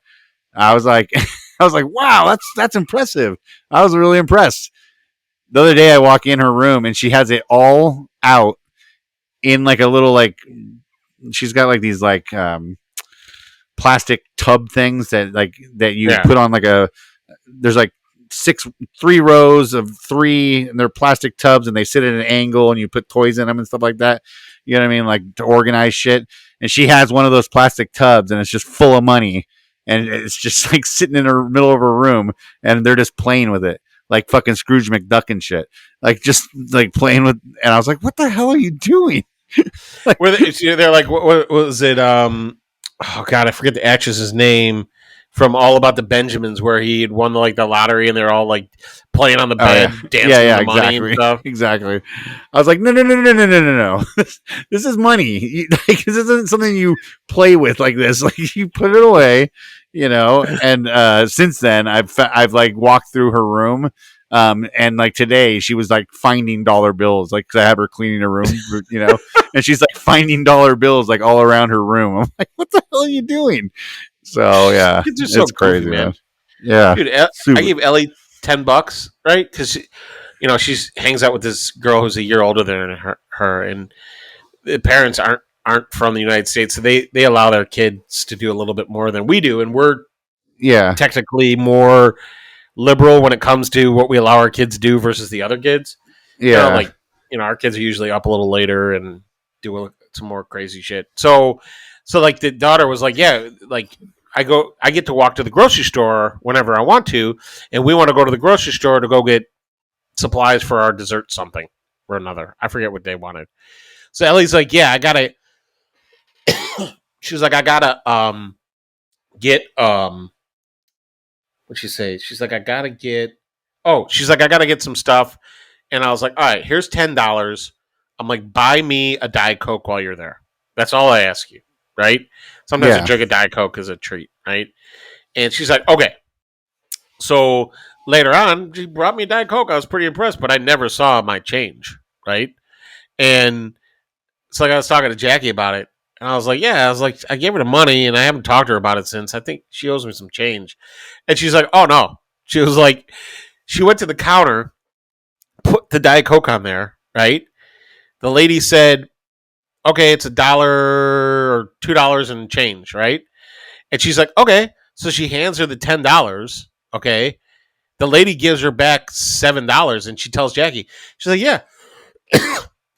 was like, wow, that's impressive. I was really impressed. The other day I walk in her room and she has it all out in like a little, like, she's got like these like plastic tub things that you put on like there's like 3 rows of 3, and they're plastic tubs, and they sit at an angle, and you put toys in them and stuff like that. You know what I mean? Like to organize shit. And she has one of those plastic tubs, and it's just full of money, and it's just like sitting in the middle of her room, and they're just playing with it. Like fucking Scrooge McDuck and shit. Like just like playing with, and I was like, what the hell are you doing? Like, they're like, what was it? Oh God, I forget the actress's name from All About the Benjamins, where he had won the lottery, and they're all like playing on the bed, dancing with the money and stuff. Exactly. I was like, no. This is money. This isn't something you play with like this. Like you put it away, And since then, I've like walked through her room. And like today, she was like finding dollar bills, like 'cause I have her cleaning her room, and she's like finding dollar bills like all around her room. I'm like, what the hell are you doing? So yeah, it's so crazy, goofy, man. Yeah, dude, I gave Ellie $10, right? Because she hangs out with this girl who's a year older than her, and the parents aren't from the United States, so they allow their kids to do a little bit more than we do, and we're technically more liberal when it comes to what we allow our kids to do versus the other kids. Yeah, our kids are usually up a little later and do some more crazy shit. So like the daughter was like, yeah, like I get to walk to the grocery store whenever I want to, and we want to go to the grocery store to go get supplies for our dessert something or another. I forget what they wanted. So Ellie's like, yeah, I gotta. She was like, I gotta get what'd she say? She's like, I gotta get some stuff, and I was like, all right, here's $10. I'm like, buy me a Diet Coke while you're there. That's all I ask you, right? Sometimes I drink a Diet Coke as a treat, right? And she's like, okay. So later on, she brought me a Diet Coke. I was pretty impressed, but I never saw my change, right? And it's like I was talking to Jackie about it. And I was like, I gave her the money and I haven't talked to her about it since. I think she owes me some change. And she's like, oh, no. She was like, she went to the counter, put the Diet Coke on there, right? The lady said, okay, it's $1 or $2 and change, right? And she's like, okay. So she hands her the $10, okay? The lady gives her back $7 and she tells Jackie, she's like, yeah,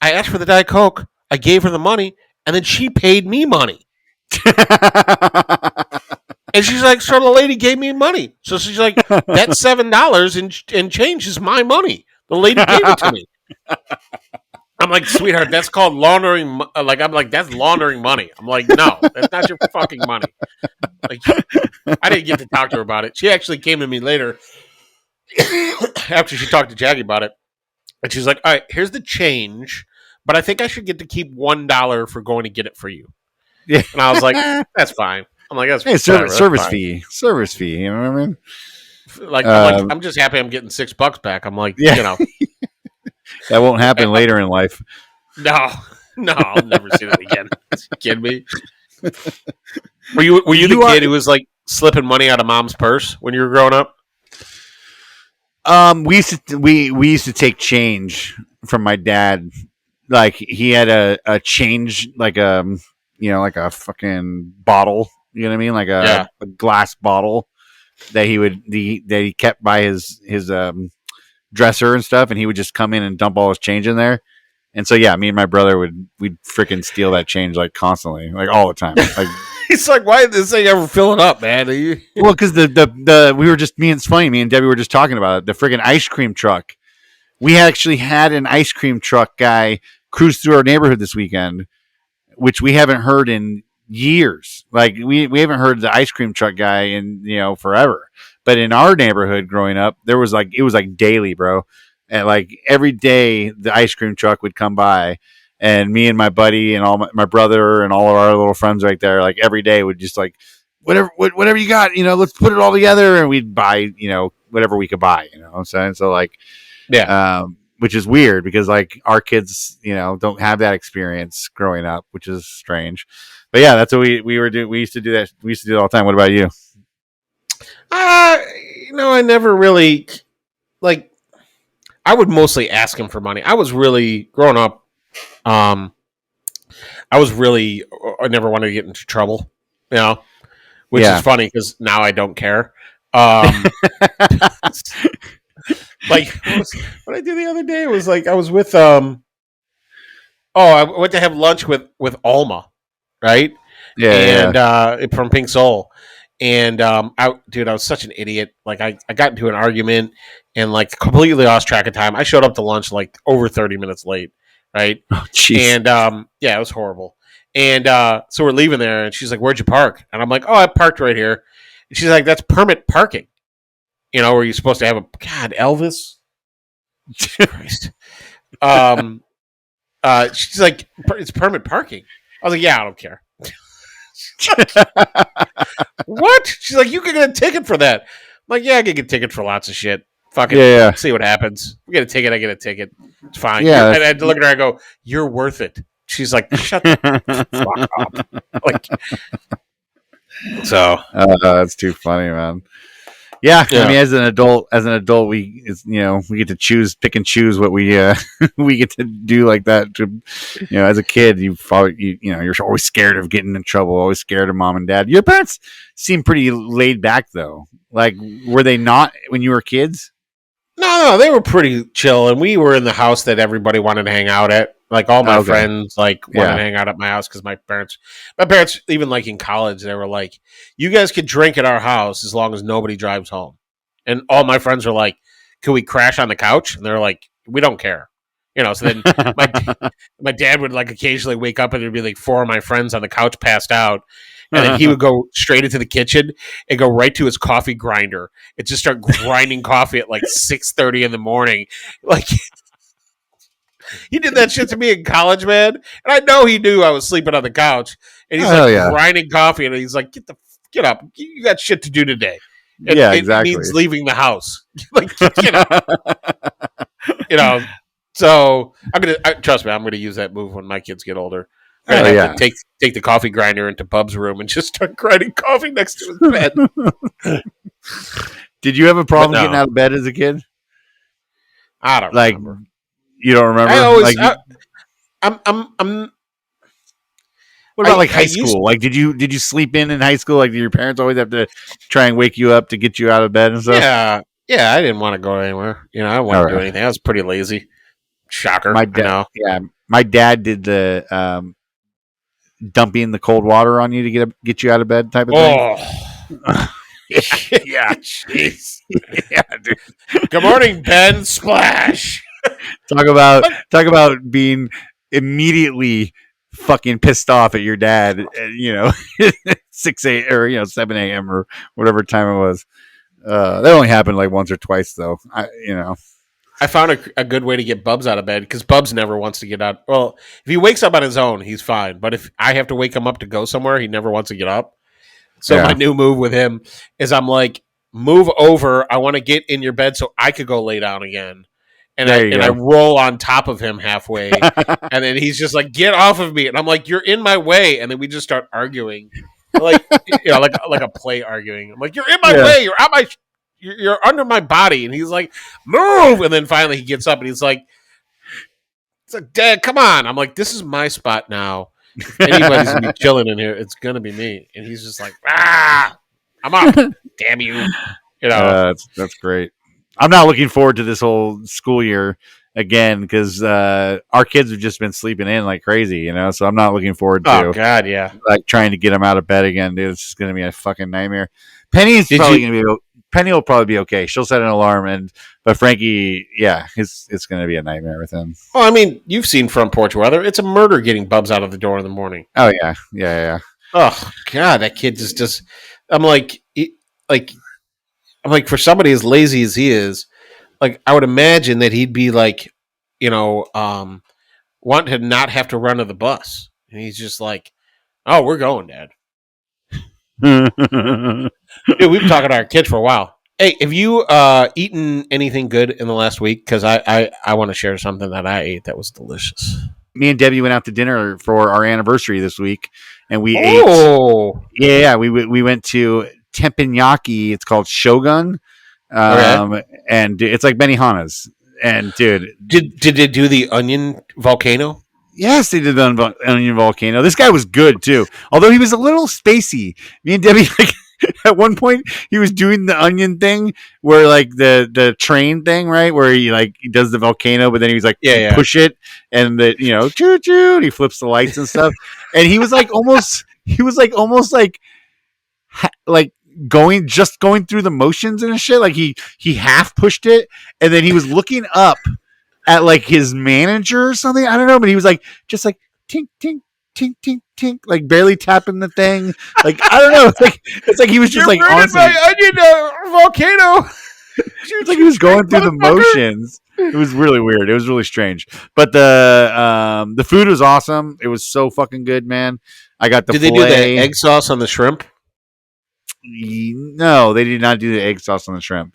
I asked for the Diet Coke. I gave her the money and then she paid me money. And she's like, so the lady gave me money. So she's like, that $7 and change is my money. The lady gave it to me. I'm like, sweetheart, that's called laundering. Like, I'm like, that's laundering money. I'm like, no, that's not your fucking money. Like, I didn't get to talk to her about it. She actually came to me later after she talked to Jackie about it. And she's like, all right, here's the change, but I think I should get to keep $1 for going to get it for you. Yeah. And I was like, that's fine. I'm like, that's service fine. fee. You know what I mean? Like, I'm just happy I'm getting $6 back. I'm like, yeah. you know, that won't happen later in life. No, I'll never see that again. You kidding me? Were you the kid who was like slipping money out of mom's purse when you were growing up? We used to take change from my dad. Like he had a change, like like a fucking bottle. You know what I mean? Like a glass bottle that he kept by his dresser and stuff, and he would just come in and dump all his change in there. And so me and my brother we'd freaking steal that change like constantly, like all the time. Like he's like, why did this thing ever fill it up, man? Well, because me and Debbie were just talking about it. The freaking ice cream truck. We actually had an ice cream truck guy cruise through our neighborhood this weekend, which we haven't heard in years. Like we haven't heard the ice cream truck guy in forever. But in our neighborhood growing up, it was like daily, bro. And like every day the ice cream truck would come by, and me and my buddy and all my brother and all of our little friends right there, like every day would just like whatever you got, let's put it all together, and we'd buy whatever we could buy. You know what I'm saying? So like which is weird because like our kids don't have that experience growing up, which is strange. But yeah, that's what we were doing. We used to do that. We used to do it all the time. What about you? I never really like. I would mostly ask him for money. I was really growing up. I never wanted to get into trouble, which is funny because now I don't care. Like what I did the other day was like I was with I went to have lunch with Alma, right? And from Pink Soul. And I was such an idiot. Like I got into an argument and like completely lost track of time. I showed up to lunch like over 30 minutes late, right? Oh, jeez. And it was horrible. And so we're leaving there, and she's like, "Where'd you park?" And I'm like, "Oh, I parked right here." And she's like, "That's permit parking." Where you're supposed to have Elvis. Jesus Christ. She's like, "It's permit parking." I was like, "Yeah, I don't care." What? She's like, you can get a ticket for that. I'm like, yeah, I can get a ticket for lots of shit. Fuck it. See what happens. We get a ticket, I get a ticket. It's fine. Yeah. And I had to look at her, I go, you're worth it. She's like, shut the fuck up. Like, so that's too funny, man. Yeah, I mean, as an adult, we get to pick and choose what we we get to do like that. As a kid, you're always scared of getting in trouble, always scared of mom and dad. Your parents seem pretty laid back, though. Like, were they not when you were kids? No, they were pretty chill, and we were in the house that everybody wanted to hang out at. Like all my friends, wanted to hang out at my house because my parents, even like in college, they were like, "You guys could drink at our house as long as nobody drives home." And all my friends were like, "Can we crash on the couch?" And they're like, "We don't care." So then my dad would like occasionally wake up and there'd be like four of my friends on the couch passed out. And then he would go straight into the kitchen and go right to his coffee grinder and just start grinding coffee at like 6:30 in the morning. Like he did that shit to me in college, man. And I know he knew I was sleeping on the couch. And he's grinding coffee, and he's like, "Get get up. You got shit to do today. Exactly. It means leaving the house. So trust me, I'm gonna use that move when my kids get older. I'm gonna have to take the coffee grinder into Bub's room and just start grinding coffee next to his bed. Did you have a problem getting out of bed as a kid? I don't remember. You don't remember? I always. I'm. What about high school? Did you sleep in high school? Did your parents always have to try and wake you up to get you out of bed and stuff? Yeah. I didn't want to go anywhere. I didn't want to do anything. I was pretty lazy. Shocker. My dad did the dumping the cold water on you to get you out of bed type of thing. Yeah. Jeez. Yeah, dude. Good morning, Ben. Splash. Talk about being immediately fucking pissed off at your dad, 6 a.m. or 7 a.m. or whatever time it was. That only happened once or twice though. I found a good way to get Bubs out of bed because Bubs never wants to get out. Well, if he wakes up on his own, he's fine. But if I have to wake him up to go somewhere, he never wants to get up. So my new move with him is I'm like, move over. I want to get in your bed so I could go lay down again. And I roll on top of him halfway. And then he's just like, get off of me. And I'm like, you're in my way. And then we just start arguing. Like a play arguing. I'm like, you're in my way. You're out you're under my body. And he's like, move. And then finally he gets up and he's like, Dad, come on. I'm like, this is my spot now. If anybody's going to be chilling in here, it's going to be me. And he's just like, I'm up. Damn you. That's great. I'm not looking forward to this whole school year again because our kids have just been sleeping in like crazy, so I'm not looking forward to trying to get them out of bed again, dude. It's just going to be a fucking nightmare. Penny will probably be okay. She'll set an alarm, but Frankie, it's going to be a nightmare with him. Well, I mean, you've seen front porch weather. It's a murder getting Bubs out of the door in the morning. Oh yeah. Oh God, that kid just. I'm like, for somebody as lazy as he is, I would imagine that he'd be wanting to not have to run to the bus, and he's just like, "Oh, we're going, Dad." Dude, we've been talking to our kids for a while. Hey, have you eaten anything good in the last week? Because I want to share something that I ate that was delicious. Me and Debbie went out to dinner for our anniversary this week, and we ate. Yeah, we went to teppanyaki. It's called Shogun, and it's like Benihana's. And dude, did they do the onion volcano? Yes, they did the onion volcano. This guy was good too, although he was a little spacey. Me and Debbie, at one point, he was doing the onion thing where the train thing, right? Where he does the volcano, but then he was push it, and choo choo. And he flips the lights and stuff, and he was almost going through the motions and shit. He half pushed it, and then he was looking up at his manager or something. I don't know, but he was just tink tink tink tink tink, barely tapping the thing. I don't know. It's like he was just on my onion volcano. It's like he was going through the motions. It was really weird. It was really strange. But the food was awesome. It was so fucking good, man. I got the. Did they do the egg sauce on the shrimp? No, they did not do the egg sauce on the shrimp.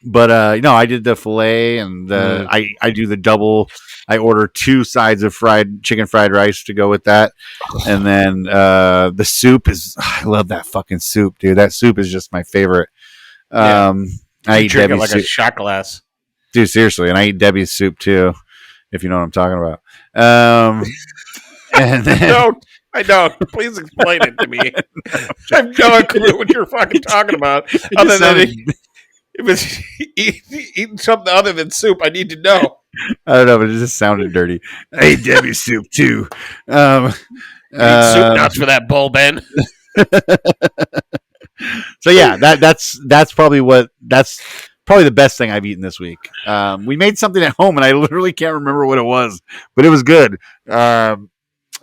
But I did the filet, and I do the double. I order 2 sides of chicken fried rice to go with that, and then the soup is. I love that fucking soup, dude. That soup is just my favorite. I eat drink it like soup. a shot glass, dude. Seriously, and I eat Debbie's soup too, if you know what I'm talking about. And then, no, I don't. Please explain it to me. I have no clue what you're fucking talking about. Other than if it's eating something other than soup, I need to know. I don't know, but it just sounded dirty. I ate Debbie's soup too. Soup nuts for that bull, Ben. So yeah, that's probably the best thing I've eaten this week. We made something at home, and I literally can't remember what it was, but it was good.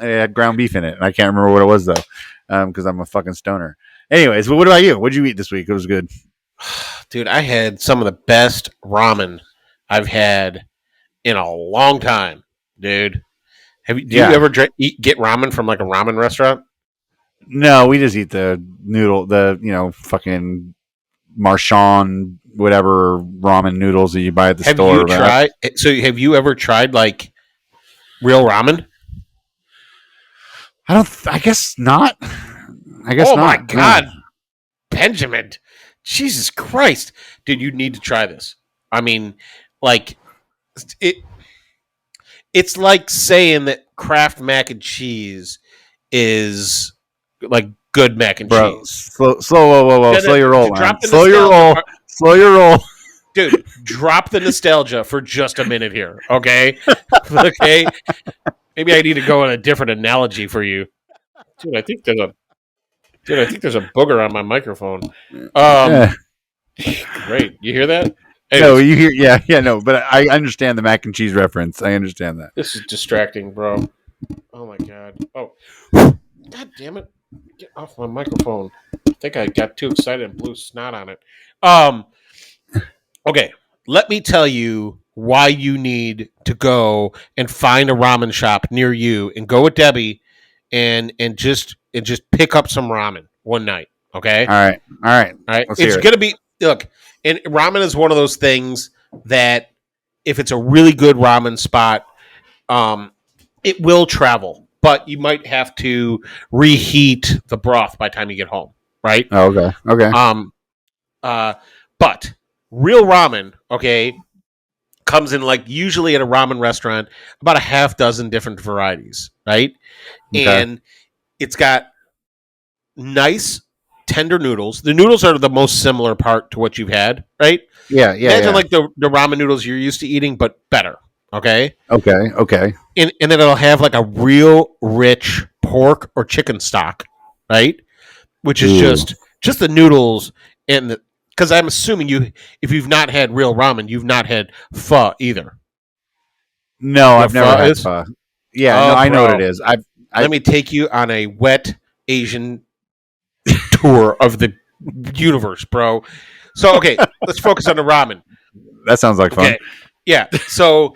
It had ground beef in it, and I can't remember what it was though, because I'm a fucking stoner. Anyways, but what about you? What'd you eat this week? It was good. Dude, I had some of the best ramen I've had in a long time, dude. Do you ever get ramen from a ramen restaurant? No, we just eat the noodle, fucking Marchand, whatever ramen noodles that you buy at the Have store. you tried? So, have you ever tried like real ramen? I guess not. I guess Oh my not. No. god, Benjamin! Jesus Christ, dude, you need to try this. I mean, like it. It's like saying that Kraft mac and cheese is like good mac and Bro, cheese. whoa. Slow your roll, man. Drop the Slow your nostalgia, roll. Slow your roll. dude. Drop the nostalgia for just a minute here, okay? Okay. Maybe I need to go on a different analogy for you, dude. I think there's a booger on my microphone. Yeah. Great. You hear that? No, Anyways, you hear? Yeah, no. But I understand the mac and cheese reference. I understand that. this is distracting, bro. Oh my god. Oh, god damn it! Get off my microphone. I think I got too excited and blew snot on it. Um. Okay. Let me tell you why you need to go and find a ramen shop near you and go with Debbie and just pick up some ramen one night. Okay. All right. All right. Let's It's hear it. gonna be look, and ramen is one of those things that if it's a really good ramen spot, um, it will travel, but you might have to reheat the broth by the time you get home, right? Oh, okay. Okay. Um, but real ramen, okay, comes in like usually at a ramen restaurant about a half dozen different varieties, right? Okay. And it's got nice tender noodles. The noodles are the most similar part to what you've had, right? Yeah. Imagine like the ramen noodles you're used to eating, but better. Okay. Okay. And then it'll have like a real rich pork or chicken stock, right? Which is Ooh. just the noodles and the because I'm assuming if you've not had real ramen, you've not had pho either. No, You know I've never pho had is? pho. Yeah, no, Oh, I know what it bro. is. Let me take you on a wet Asian tour of the universe, bro. So okay, let's focus on the ramen. That sounds like fun. Okay. Yeah. So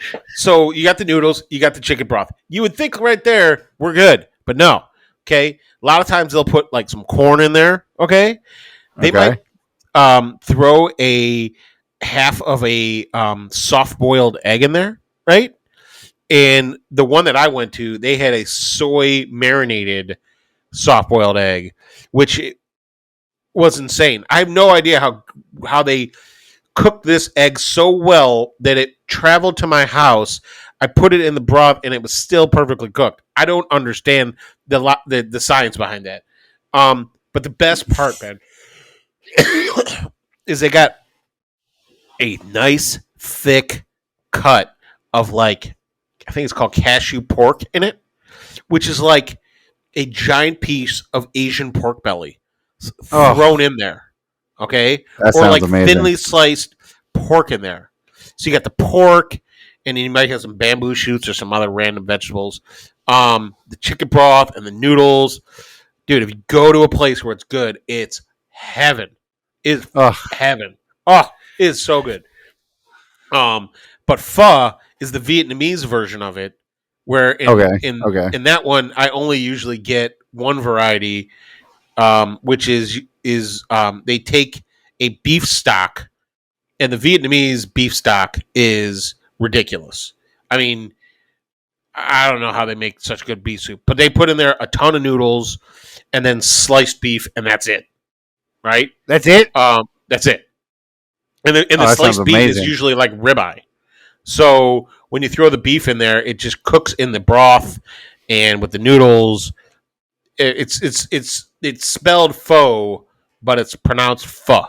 you got the noodles, you got the chicken broth. You would think right there we're good, but no. Okay. A lot of times they'll put like some corn in there. Okay. They might Okay. throw a half of a soft boiled egg in there, right? And the one that I went to, they had a soy marinated soft boiled egg, which was insane. I have no idea how they cooked this egg so well that it traveled to my house. I put it in the broth and it was still perfectly cooked. I don't understand the science behind that. But the best part, Ben, is they got a nice thick cut of like I think it's called cashew pork in it, which is like a giant piece of Asian pork belly Oh, thrown in there. Okay? that Or sounds like amazing. thinly sliced pork in there. So you got the pork, and then you might have some bamboo shoots or some other random vegetables. The chicken broth and the noodles. Dude, if you go to a place where it's good, it's heaven. It's Oh, heaven. Oh, it is so good. Um, but pho is the Vietnamese version of it, where okay. Okay. in that one I only usually get one variety, which is they take a beef stock, and the Vietnamese beef stock is ridiculous. I mean, I don't know how they make such good beef soup, but they put in there a ton of noodles and then sliced beef, and that's it, right? That's it. That's it. And the Oh, that sounds sliced beef is amazing. usually like ribeye. So when you throw the beef in there, it just cooks in the broth and with the noodles. It's spelled pho, but it's pronounced pho.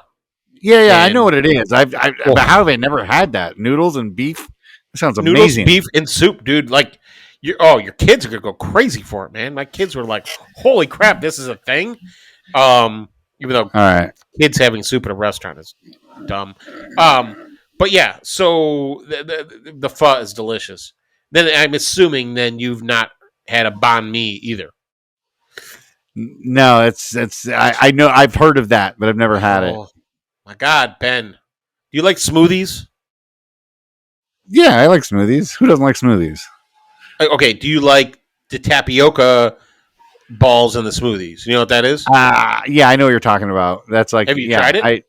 Yeah. I know And what it is. But oh, how have I never had that? Noodles and beef. That sounds noodles, amazing. beef, and soup, dude. Like your kids are gonna go crazy for it, man. My kids were like, "Holy crap, this is a thing." Even though All right. kids having soup at a restaurant is dumb. Um, but yeah, so the pho is delicious. Then I'm assuming then you've not had a banh mi either. No, it's. I know I've heard of that, but I've never had it. Oh my God, Ben, do you like smoothies? Yeah, I like smoothies. Who doesn't like smoothies? Okay, do you like the tapioca balls in the smoothies. You know what that is? Yeah, I know what you're talking about. That's like, Have you tried it?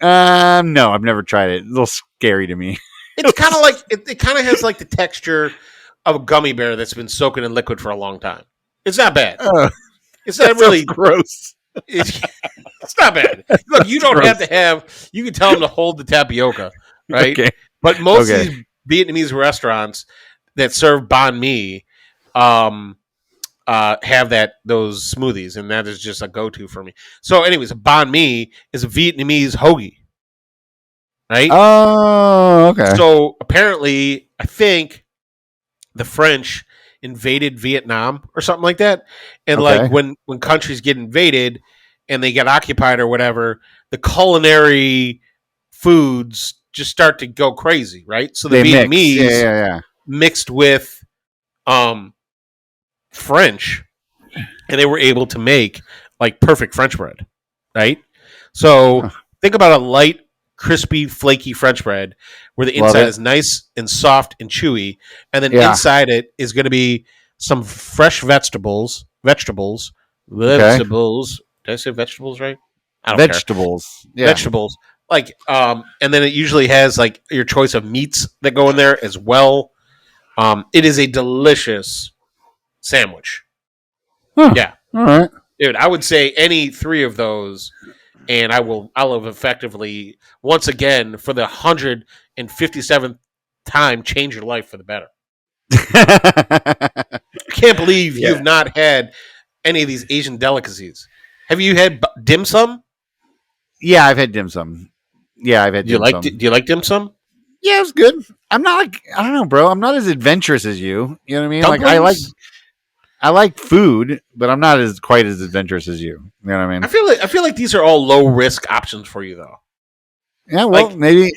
No, I've never tried it. It's a little scary to me. It's kind of like it kind of has like the texture of a gummy bear that's been soaking in liquid for a long time. It's not bad. It's not really gross. It's not bad. Look, you don't have to have. You can tell them to hold the tapioca, right? Okay. But most of these Vietnamese restaurants that serve banh mi have those smoothies, and that is just a go-to for me. So, anyways, a banh mi is a Vietnamese hoagie, right? Oh, okay. So apparently, I think the French invaded Vietnam or something like that, and like when countries get invaded and they get occupied or whatever, the culinary foods just start to go crazy, right? So the Vietnamese mixed with French, and they were able to make like perfect French bread, right? So think about a light, crispy, flaky French bread where the inside is nice and soft and chewy, and then inside it is going to be some fresh vegetables. Did I say vegetables right? I don't care. Vegetables. Like, and then it usually has like your choice of meats that go in there as well. It is a delicious sandwich. Huh. Yeah. All right. Dude, I would say any three of those, and I'll have effectively, once again, for the 157th time, change your life for the better. I can't believe you've not had any of these Asian delicacies. Have you had dim sum? Yeah, I've had dim sum. Yeah, I've had dim sum. Do you like dim sum? Yeah, it's good. I'm not like, I don't know, bro. I'm not as adventurous as you. You know what I mean? Dumplings? Like I like food, but I'm not quite as adventurous as you. You know what I mean? I feel like these are all low risk options for you, though. Yeah, well, like, maybe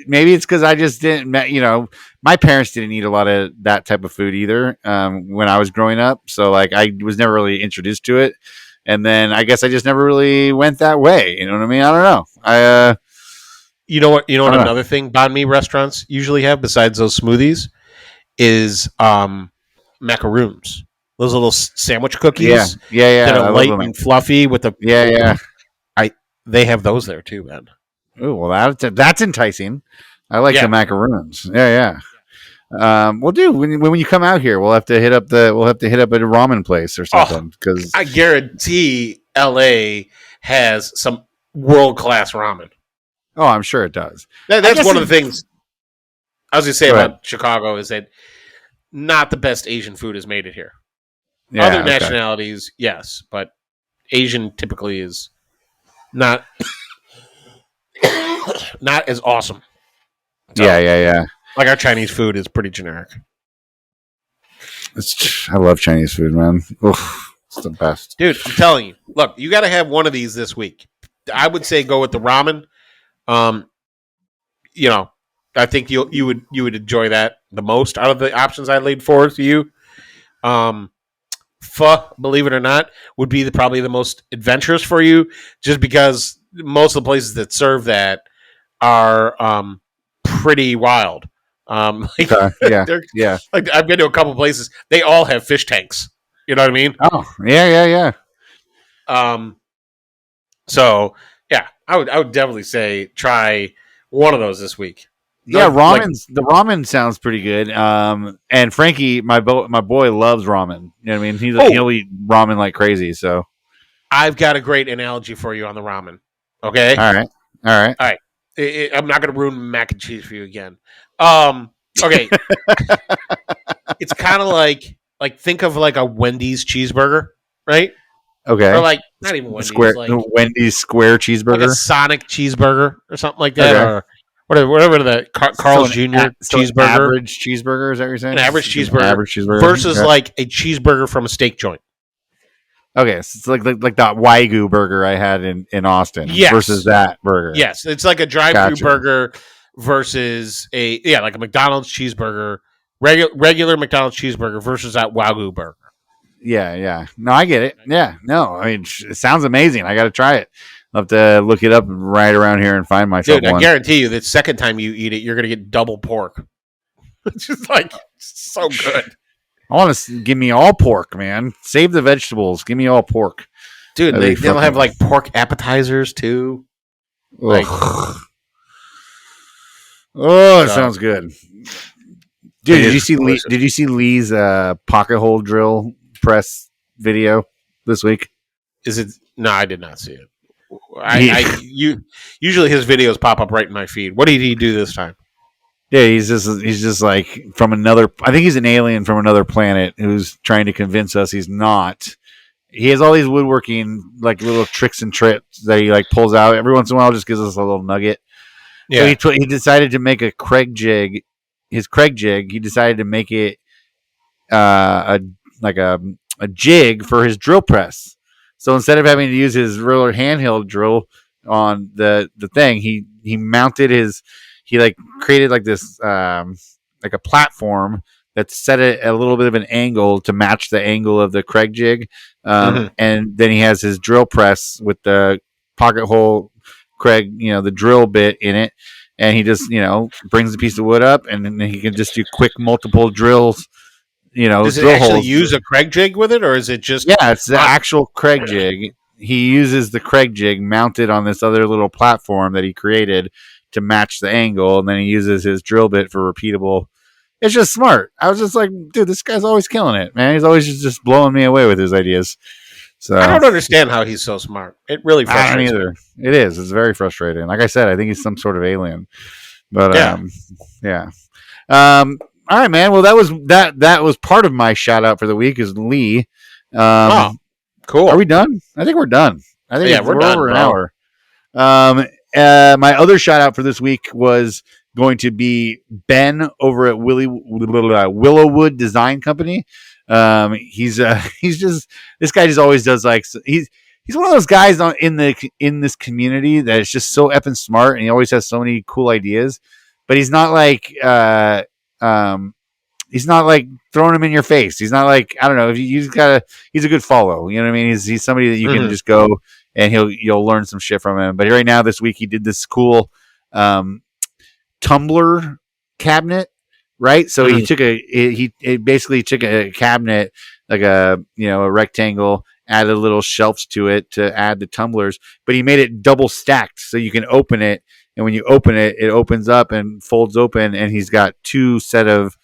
it's because I just didn't. You know, my parents didn't eat a lot of that type of food either when I was growing up. So, like, I was never really introduced to it, and then I guess I just never really went that way. You know what I mean? I don't know. You know what? Another thing banh mi restaurants usually have besides those smoothies is macaroons. Those little sandwich cookies. Yeah. That are light and fluffy with the They have those there too, man. Oh well, that's enticing. I like the macaroons. Yeah. Well, dude, when you come out here, we'll have to hit up a ramen place or something. Because I guarantee LA has some world class ramen. Oh, I'm sure it does. That's one of the things I was going to say about Chicago is that not the best Asian food is made it here. Yeah, other nationalities, yes, but Asian typically is not as awesome. So, yeah. Like our Chinese food is pretty generic. I love Chinese food, man. Oof, it's the best. Dude, I'm telling you. Look, you got to have one of these this week. I would say go with the ramen. You know, I think you would enjoy that the most out of the options I laid forward to you. Pho, believe it or not, would be probably the most adventurous for you, just because most of the places that serve that are pretty wild. Like I've been to a couple places; they all have fish tanks. You know what I mean? Oh, yeah. So yeah, I would definitely say try one of those this week. Yeah, the ramen sounds pretty good. And Frankie, my boy loves ramen. You know what I mean? He'll eat ramen like crazy. So I've got a great analogy for you on the ramen. Okay. All right. I'm not going to ruin mac and cheese for you again. Okay. It's kind of like think of like a Wendy's cheeseburger, right? Okay. Or like not even Wendy's, Wendy's square cheeseburger, like a Sonic cheeseburger or something like that, or whatever the Carl's Jr. cheeseburger. Average cheeseburger, is that what you're saying? An average cheeseburger versus like a cheeseburger from a steak joint. Okay, so it's like that Wagyu burger I had in Austin versus that burger. Yes, it's like a drive-through burger versus like a McDonald's cheeseburger, regular McDonald's cheeseburger versus that Wagyu burger. Yeah. No, I get it. Yeah, no, I mean, it sounds amazing. I got to try it. I'll have to look it up right around here and find myself one. I guarantee you that second time you eat it, you're going to get double pork. It's just like so good. I want to give me all pork, man. Save the vegetables. Give me all pork. Dude, they'll have like pork appetizers too. Like, it sounds good. Dude, did you see Lee's pocket hole drill press video this week? Is it? No, I did not see it. Usually his videos pop up right in my feed. What did he do this time? Yeah, he's just like from another. I think he's an alien from another planet who's trying to convince us he's not. He has all these woodworking like little tricks and tricks that he like pulls out every once in a while. Just gives us a little nugget. Yeah, so he decided to make a Craig jig. His Craig jig. He decided to make it a jig for his drill press. So instead of having to use his regular handheld drill on the thing, he mounted his. He like created like this like a platform that set it at a little bit of an angle to match the angle of the Craig jig, and then he has his drill press with the pocket hole Craig, the drill bit in it, and he just brings the piece of wood up, and then he can just do quick multiple drills. Does it actually use a Craig jig with it, or is it just? Yeah, it's the actual Craig jig. He uses the Craig jig mounted on this other little platform that he created to match the angle, and then he uses his drill bit for repeatable. It's just smart. I was just like, dude, this guy's always killing it, man. He's always just blowing me away with his ideas. So I don't understand how he's so smart. It really frustrates me. It is. It's very frustrating. Like I said, I think he's some sort of alien. But yeah. All right, man. Well, that was part of my shout out for the week is Lee. Cool. Are we done? I think we're done. I think we're done, over an hour. My other shout out for this week was going to be Ben over at Willowwood Design Company. He's just this guy just always does like he's one of those guys in this community that is just so effing smart, and he always has so many cool ideas. But he's not like throwing them in your face. He's not like, I don't know. He's a good follow. You know what I mean? He's somebody that you can just go and you'll learn some shit from him. But right now this week he did this cool tumbler cabinet, right? So he basically took a cabinet like a rectangle, added little shelves to it to add the tumblers, but he made it double stacked so you can open it, and when you open it, it opens up and folds open, and he's got two set of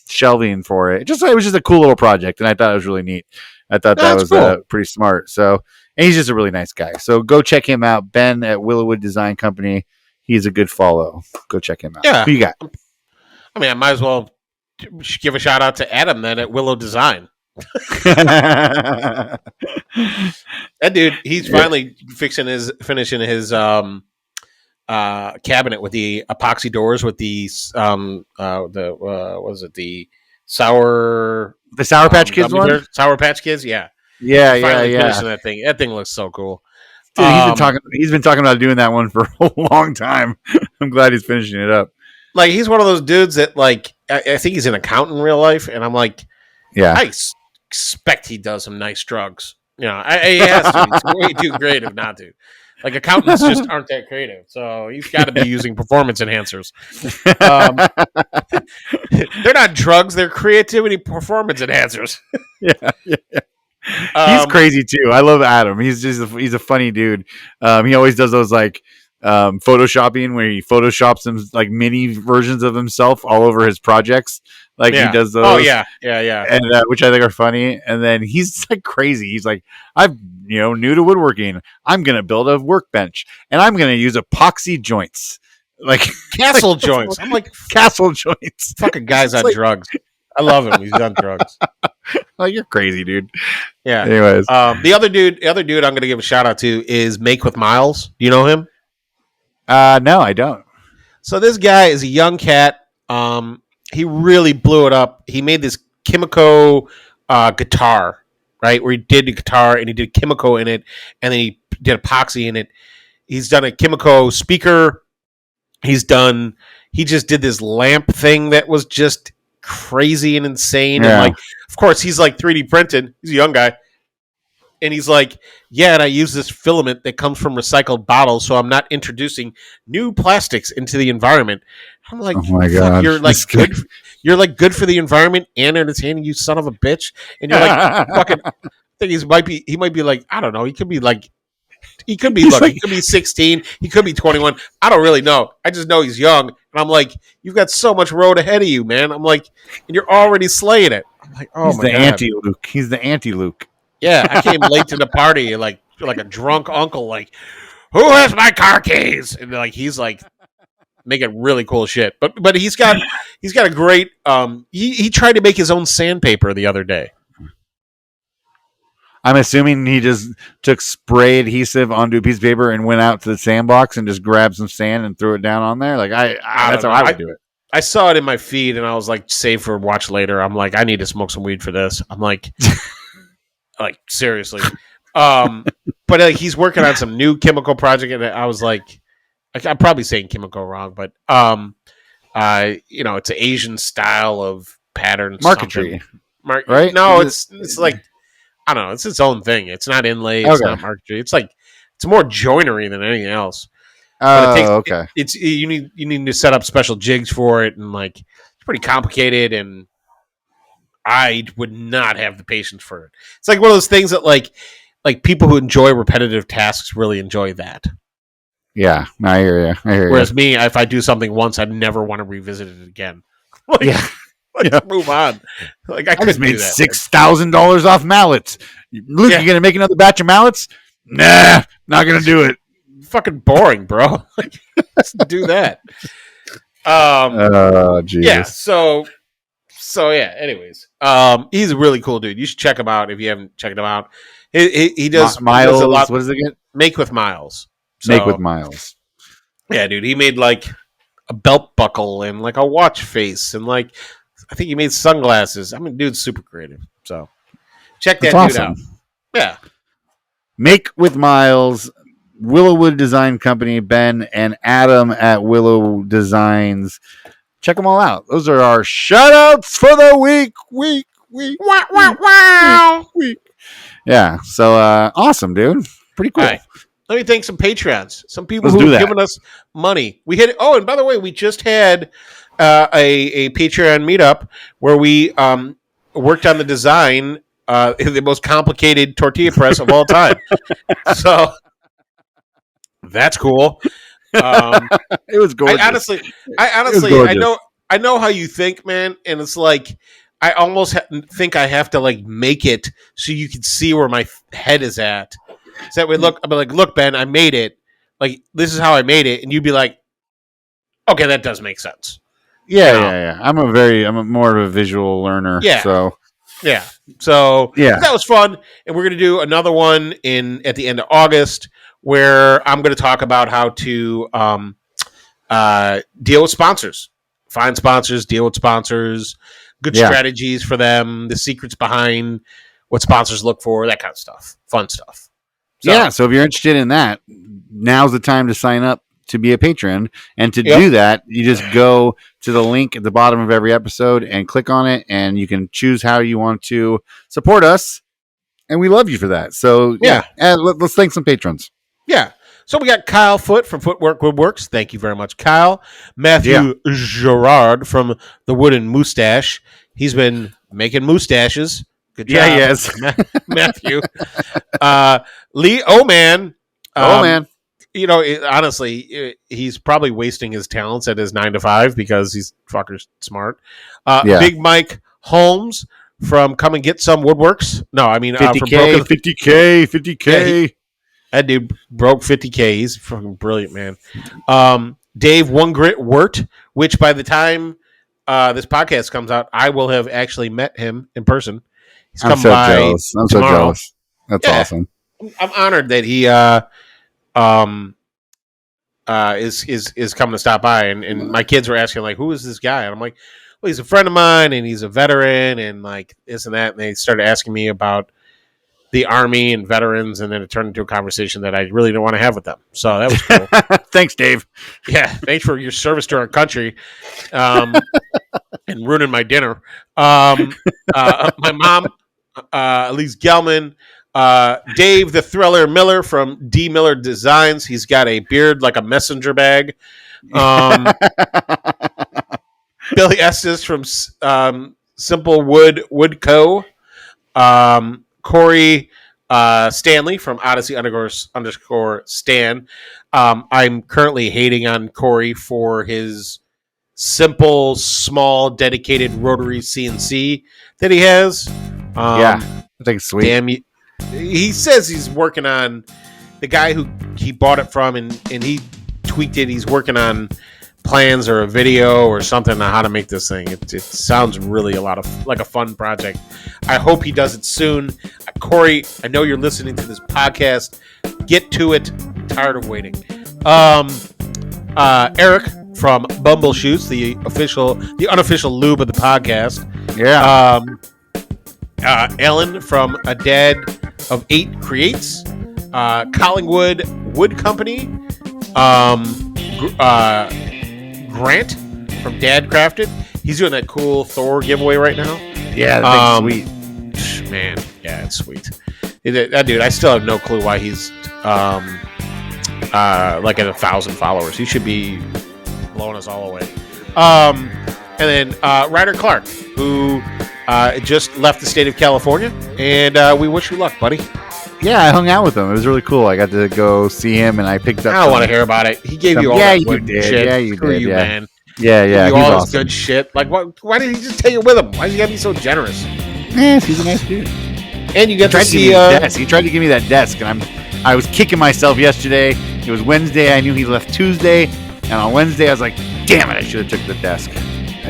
shelving for it. It was just a cool little project, and I thought it was really neat. I thought that was cool. Pretty smart. So, and he's just a really nice guy. So go check him out, Ben at Willowwood Design Company. He's a good follow. Go check him out. Yeah. Who you got? I mean, I might as well give a shout out to Adam then at Willow Design. That dude, he's finally finishing his cabinet with the epoxy doors with the Sour Patch Kids one? Sour Patch Kids, yeah. Yeah. Finishing that thing. That thing looks so cool. Dude, he's been talking about doing that one for a long time. I'm glad he's finishing it up. Like, he's one of those dudes that, like, I think he's an accountant in real life, and I'm like, yeah, I expect he does some nice drugs. He has to. He's way too creative not to. Like, accountants just aren't that creative, so he's got to be using performance enhancers. They're not drugs; they're creativity performance enhancers. Yeah. He's crazy too. I love Adam. He's a funny dude. He always does those like photoshopping where he photoshops him like mini versions of himself all over his projects. Like he does those. Oh yeah. And which I think are funny. And then he's like crazy. He's like, I'm new to woodworking. I'm gonna build a workbench and I'm gonna use epoxy joints, like castle joints. I'm like castle joints. Fucking guys on drugs. I love him. He's on drugs. Oh, you're crazy, dude. Yeah. Anyways, the other dude I'm going to give a shout out to is Make with Miles. Do you know him? No, I don't. So this guy is a young cat. He really blew it up. He made this Kimiko guitar, right? Where he did the guitar and he did Kimiko in it, and then he did epoxy in it. He's done a Kimiko speaker. He just did this lamp thing that was just crazy and insane. Yeah. And like, of course, he's like 3D printed. He's a young guy. And he's like, yeah, and I use this filament that comes from recycled bottles, so I'm not introducing new plastics into the environment. I'm like, Oh my fuck, God. you're like good. You're like good for the environment and entertaining, you son of a bitch. And you're like, fucking. I think he might be like, I don't know. He could be like, he could be he could be 16. He could be 21. I don't really know. I just know he's young. And I'm like, you've got so much road ahead of you, man. I'm like, and you're already slaying it. I'm like, oh he's my the God. anti-Luke. He's the anti-Luke. Yeah, I came late to the party, like a drunk uncle, like, who has my car keys? And like he's like making really cool shit. But he's got a great he tried to make his own sandpaper the other day. I'm assuming he just took spray adhesive onto a piece of paper and went out to the sandbox and just grabbed some sand and threw it down on there. Like that's how I would do it. I saw it in my feed and I was like, save for watch later. I'm like, I need to smoke some weed for this. I'm like, like seriously. But he's working on some new chemical project, and I was like, I'm probably saying chemical wrong, but it's an Asian style of pattern marquetry, right? No, it's like I don't know. It's its own thing. It's not inlay. It's not marquetry. It's like it's more joinery than anything else. Okay. It's you need to set up special jigs for it, and like it's pretty complicated, and I would not have the patience for it. It's like one of those things that like people who enjoy repetitive tasks really enjoy that. Yeah, I hear you. Whereas me, if I do something once, I'd never want to revisit it again. Move on. Like I just made $6,000 off mallets. Luke, you gonna make another batch of mallets? Nah, not gonna do it. Fucking boring, bro. Let's do that. Jesus. Yeah. So yeah. Anyways, he's a really cool dude. You should check him out if you haven't checked him out. He does Miles. He does a lot. What is it again? Make with Miles. Make with Miles. Yeah, dude. He made like a belt buckle and like a watch face and like I think he made sunglasses. I mean, dude's super creative. So check that dude out. Yeah. Make with Miles, Willowwood Design Company, Ben and Adam at Willow Designs. Check them all out. Those are our shout outs for the week. Week. Yeah. So awesome, dude. Pretty cool. Right. Let me thank some Patreons. Some people who have given us money. We had and by the way, we just had a Patreon meetup where we worked on the design the most complicated tortilla press of all time. So that's cool. It was gorgeous. I honestly, I know how you think, man, and it's like I almost think I have to like make it so you can see where my head is at. So that way, I'll be like, look, Ben, I made it. Like this is how I made it, and you'd be like, okay, that does make sense. Yeah. I'm more of a visual learner. Yeah. So that was fun, and we're gonna do another one at the end of August where I'm gonna talk about how to deal with sponsors, find sponsors, deal with sponsors, good strategies for them, the secrets behind what sponsors look for, that kind of stuff, fun stuff. So if you're interested in that, now's the time to sign up to be a patron. And to do that, you just go to the link at the bottom of every episode and click on it, and you can choose how you want to support us. And we love you for that. So, let's thank some patrons. Yeah. So we got Kyle Foote from Footwork Woodworks. Thank you very much, Kyle. Matthew Gerard from the Wooden Moustache. He's been making moustaches. Good job. Yeah, yes. Matthew. Lee Oman. Man. Honestly, he's probably wasting his talents at his 9 to 5 because he's fucking smart. Big Mike Holmes from Come and Get Some Woodworks. No, I mean, 50K. That dude broke 50K. He's fucking brilliant, man. Dave One Grit Wirt, which by the time this podcast comes out, I will have actually met him in person. He's come by jealous. I'm so jealous. That's awesome. I'm honored that he is coming to stop by, and my kids were asking like, who is this guy? And I'm like, well, he's a friend of mine, and he's a veteran, and like this and that. And they started asking me about the Army and veterans, and then it turned into a conversation that I really didn't want to have with them. So that was cool. Thanks, Dave. Yeah, thanks for your service to our country, and ruining my dinner. My mom, Elise Gelman, Dave the Thriller Miller from D Miller Designs. He's got a beard like a messenger bag. Billy Estes from Simple Wood Co. Corey Stanley from Odyssey _ Stan. I'm currently hating on Corey for his simple, small, dedicated rotary CNC that he has. I think it's sweet. Damn, he says he's working on the guy who he bought it from, and he tweaked it. He's working on plans or a video or something on how to make this thing. It sounds really like a fun project. I hope he does it soon. Corey, I know you're listening to this podcast. Get to it. I'm tired of waiting. Eric from Bumbleshoots, the unofficial lube of the podcast. Yeah. Ellen from A Dad of 8 Creates. Collingwood Wood Company. Grant from Dad Crafted. He's doing that cool Thor giveaway right now. Yeah, that thing's sweet. Man, yeah, it's sweet. That dude, I still have no clue why he's like at 1,000 followers. He should be blowing us all away. And then Ryder Clark, who just left the state of California, and we wish you luck, buddy. Yeah, I hung out with him. It was really cool. I got to go see him, and I picked up. I don't want to hear about it. He gave you all that good shit. Yeah, you Screw did. you, Yeah. man. Yeah. Give you all this awesome. good shit. Like, why did he just take it with him? Why does he gotta be so generous? Yes, he's a nice dude. And you get to see. He tried to give me that desk, and I was kicking myself yesterday. It was Wednesday. I knew he left Tuesday, and on Wednesday I was like, "Damn it! I should have took the desk."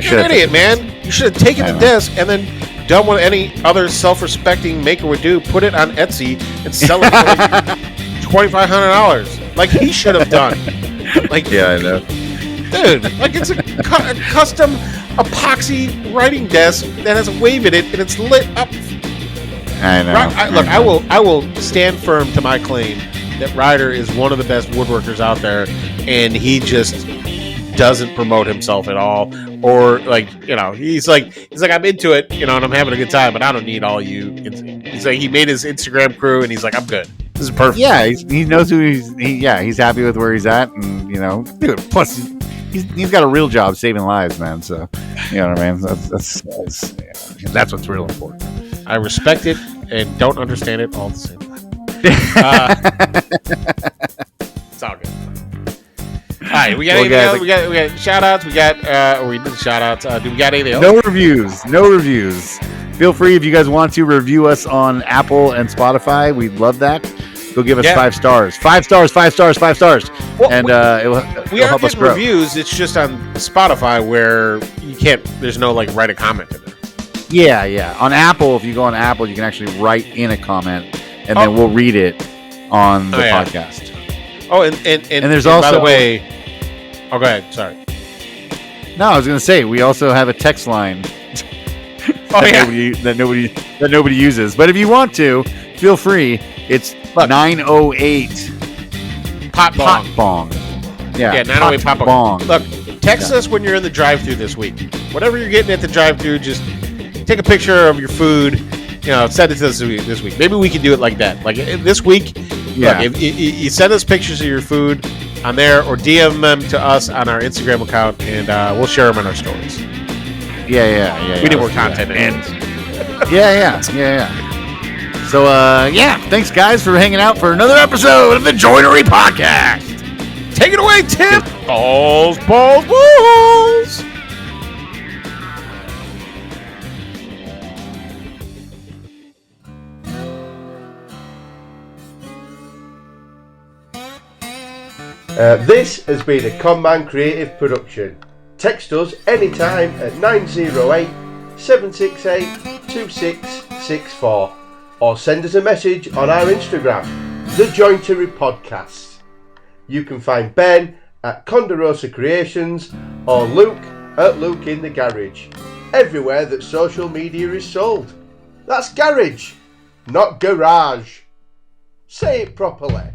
You're an idiot, man. You should have taken the desk and then done what any other self-respecting maker would do: put it on Etsy and sell it for like $2,500, like he should have done. Like, Yeah, I know. dude, like it's a custom epoxy writing desk that has a wave in it and it's lit up. I know. I will stand firm to my claim that Ryder is one of the best woodworkers out there, and he just doesn't promote himself at all, or like, you know, he's like I'm into it, you know, and I'm having a good time, but I don't need all you. He's like, he made his Instagram crew, and he's like, I'm good. This is perfect. Yeah, he knows who he's happy with where he's at, and you know, dude, plus he's got a real job saving lives, man. So you know what I mean. That's what's real important. I respect it and don't understand it all at the same time. It's all good. All right, we got anything else? We got shout outs. We did shout outs. Do we got anything else? No reviews. Feel free, if you guys want to, review us on Apple and Spotify. We'd love that. Go give us 5 stars. 5 stars. 5 stars. 5 stars. Well, and it'll help us grow. Reviews. It's just on Spotify where you can't. There's no like write a comment in there. Yeah. On Apple, if you go on Apple, you can actually write in a comment, and then we'll read it on the podcast. Oh, and there's also, by the way. Oh, go ahead. Sorry. No, I was going to say we also have a text line. that nobody uses. But if you want to, feel free. It's 908 Pot Bong. Yeah, 908 Pot Bong. Look, text us when you're in the drive-thru this week. Whatever you're getting at the drive-thru, just take a picture of your food. You know, send it to us this week. Maybe we can do it like that. Like this week, look, if you send us pictures of your food on there, or DM them to us on our Instagram account, and we'll share them in our stories. Yeah. We need more content. Yeah. So, thanks guys for hanging out for another episode of the Joinery Podcast. Take it away, Tim. Balls. This has been a ConMan Creative production. Text us anytime at 908 768 2664 or send us a message on our Instagram, The Jointery Podcast. You can find Ben at Conderosa Creations or Luke at Luke in the Garage, everywhere that social media is sold. That's garage, not garage. Say it properly.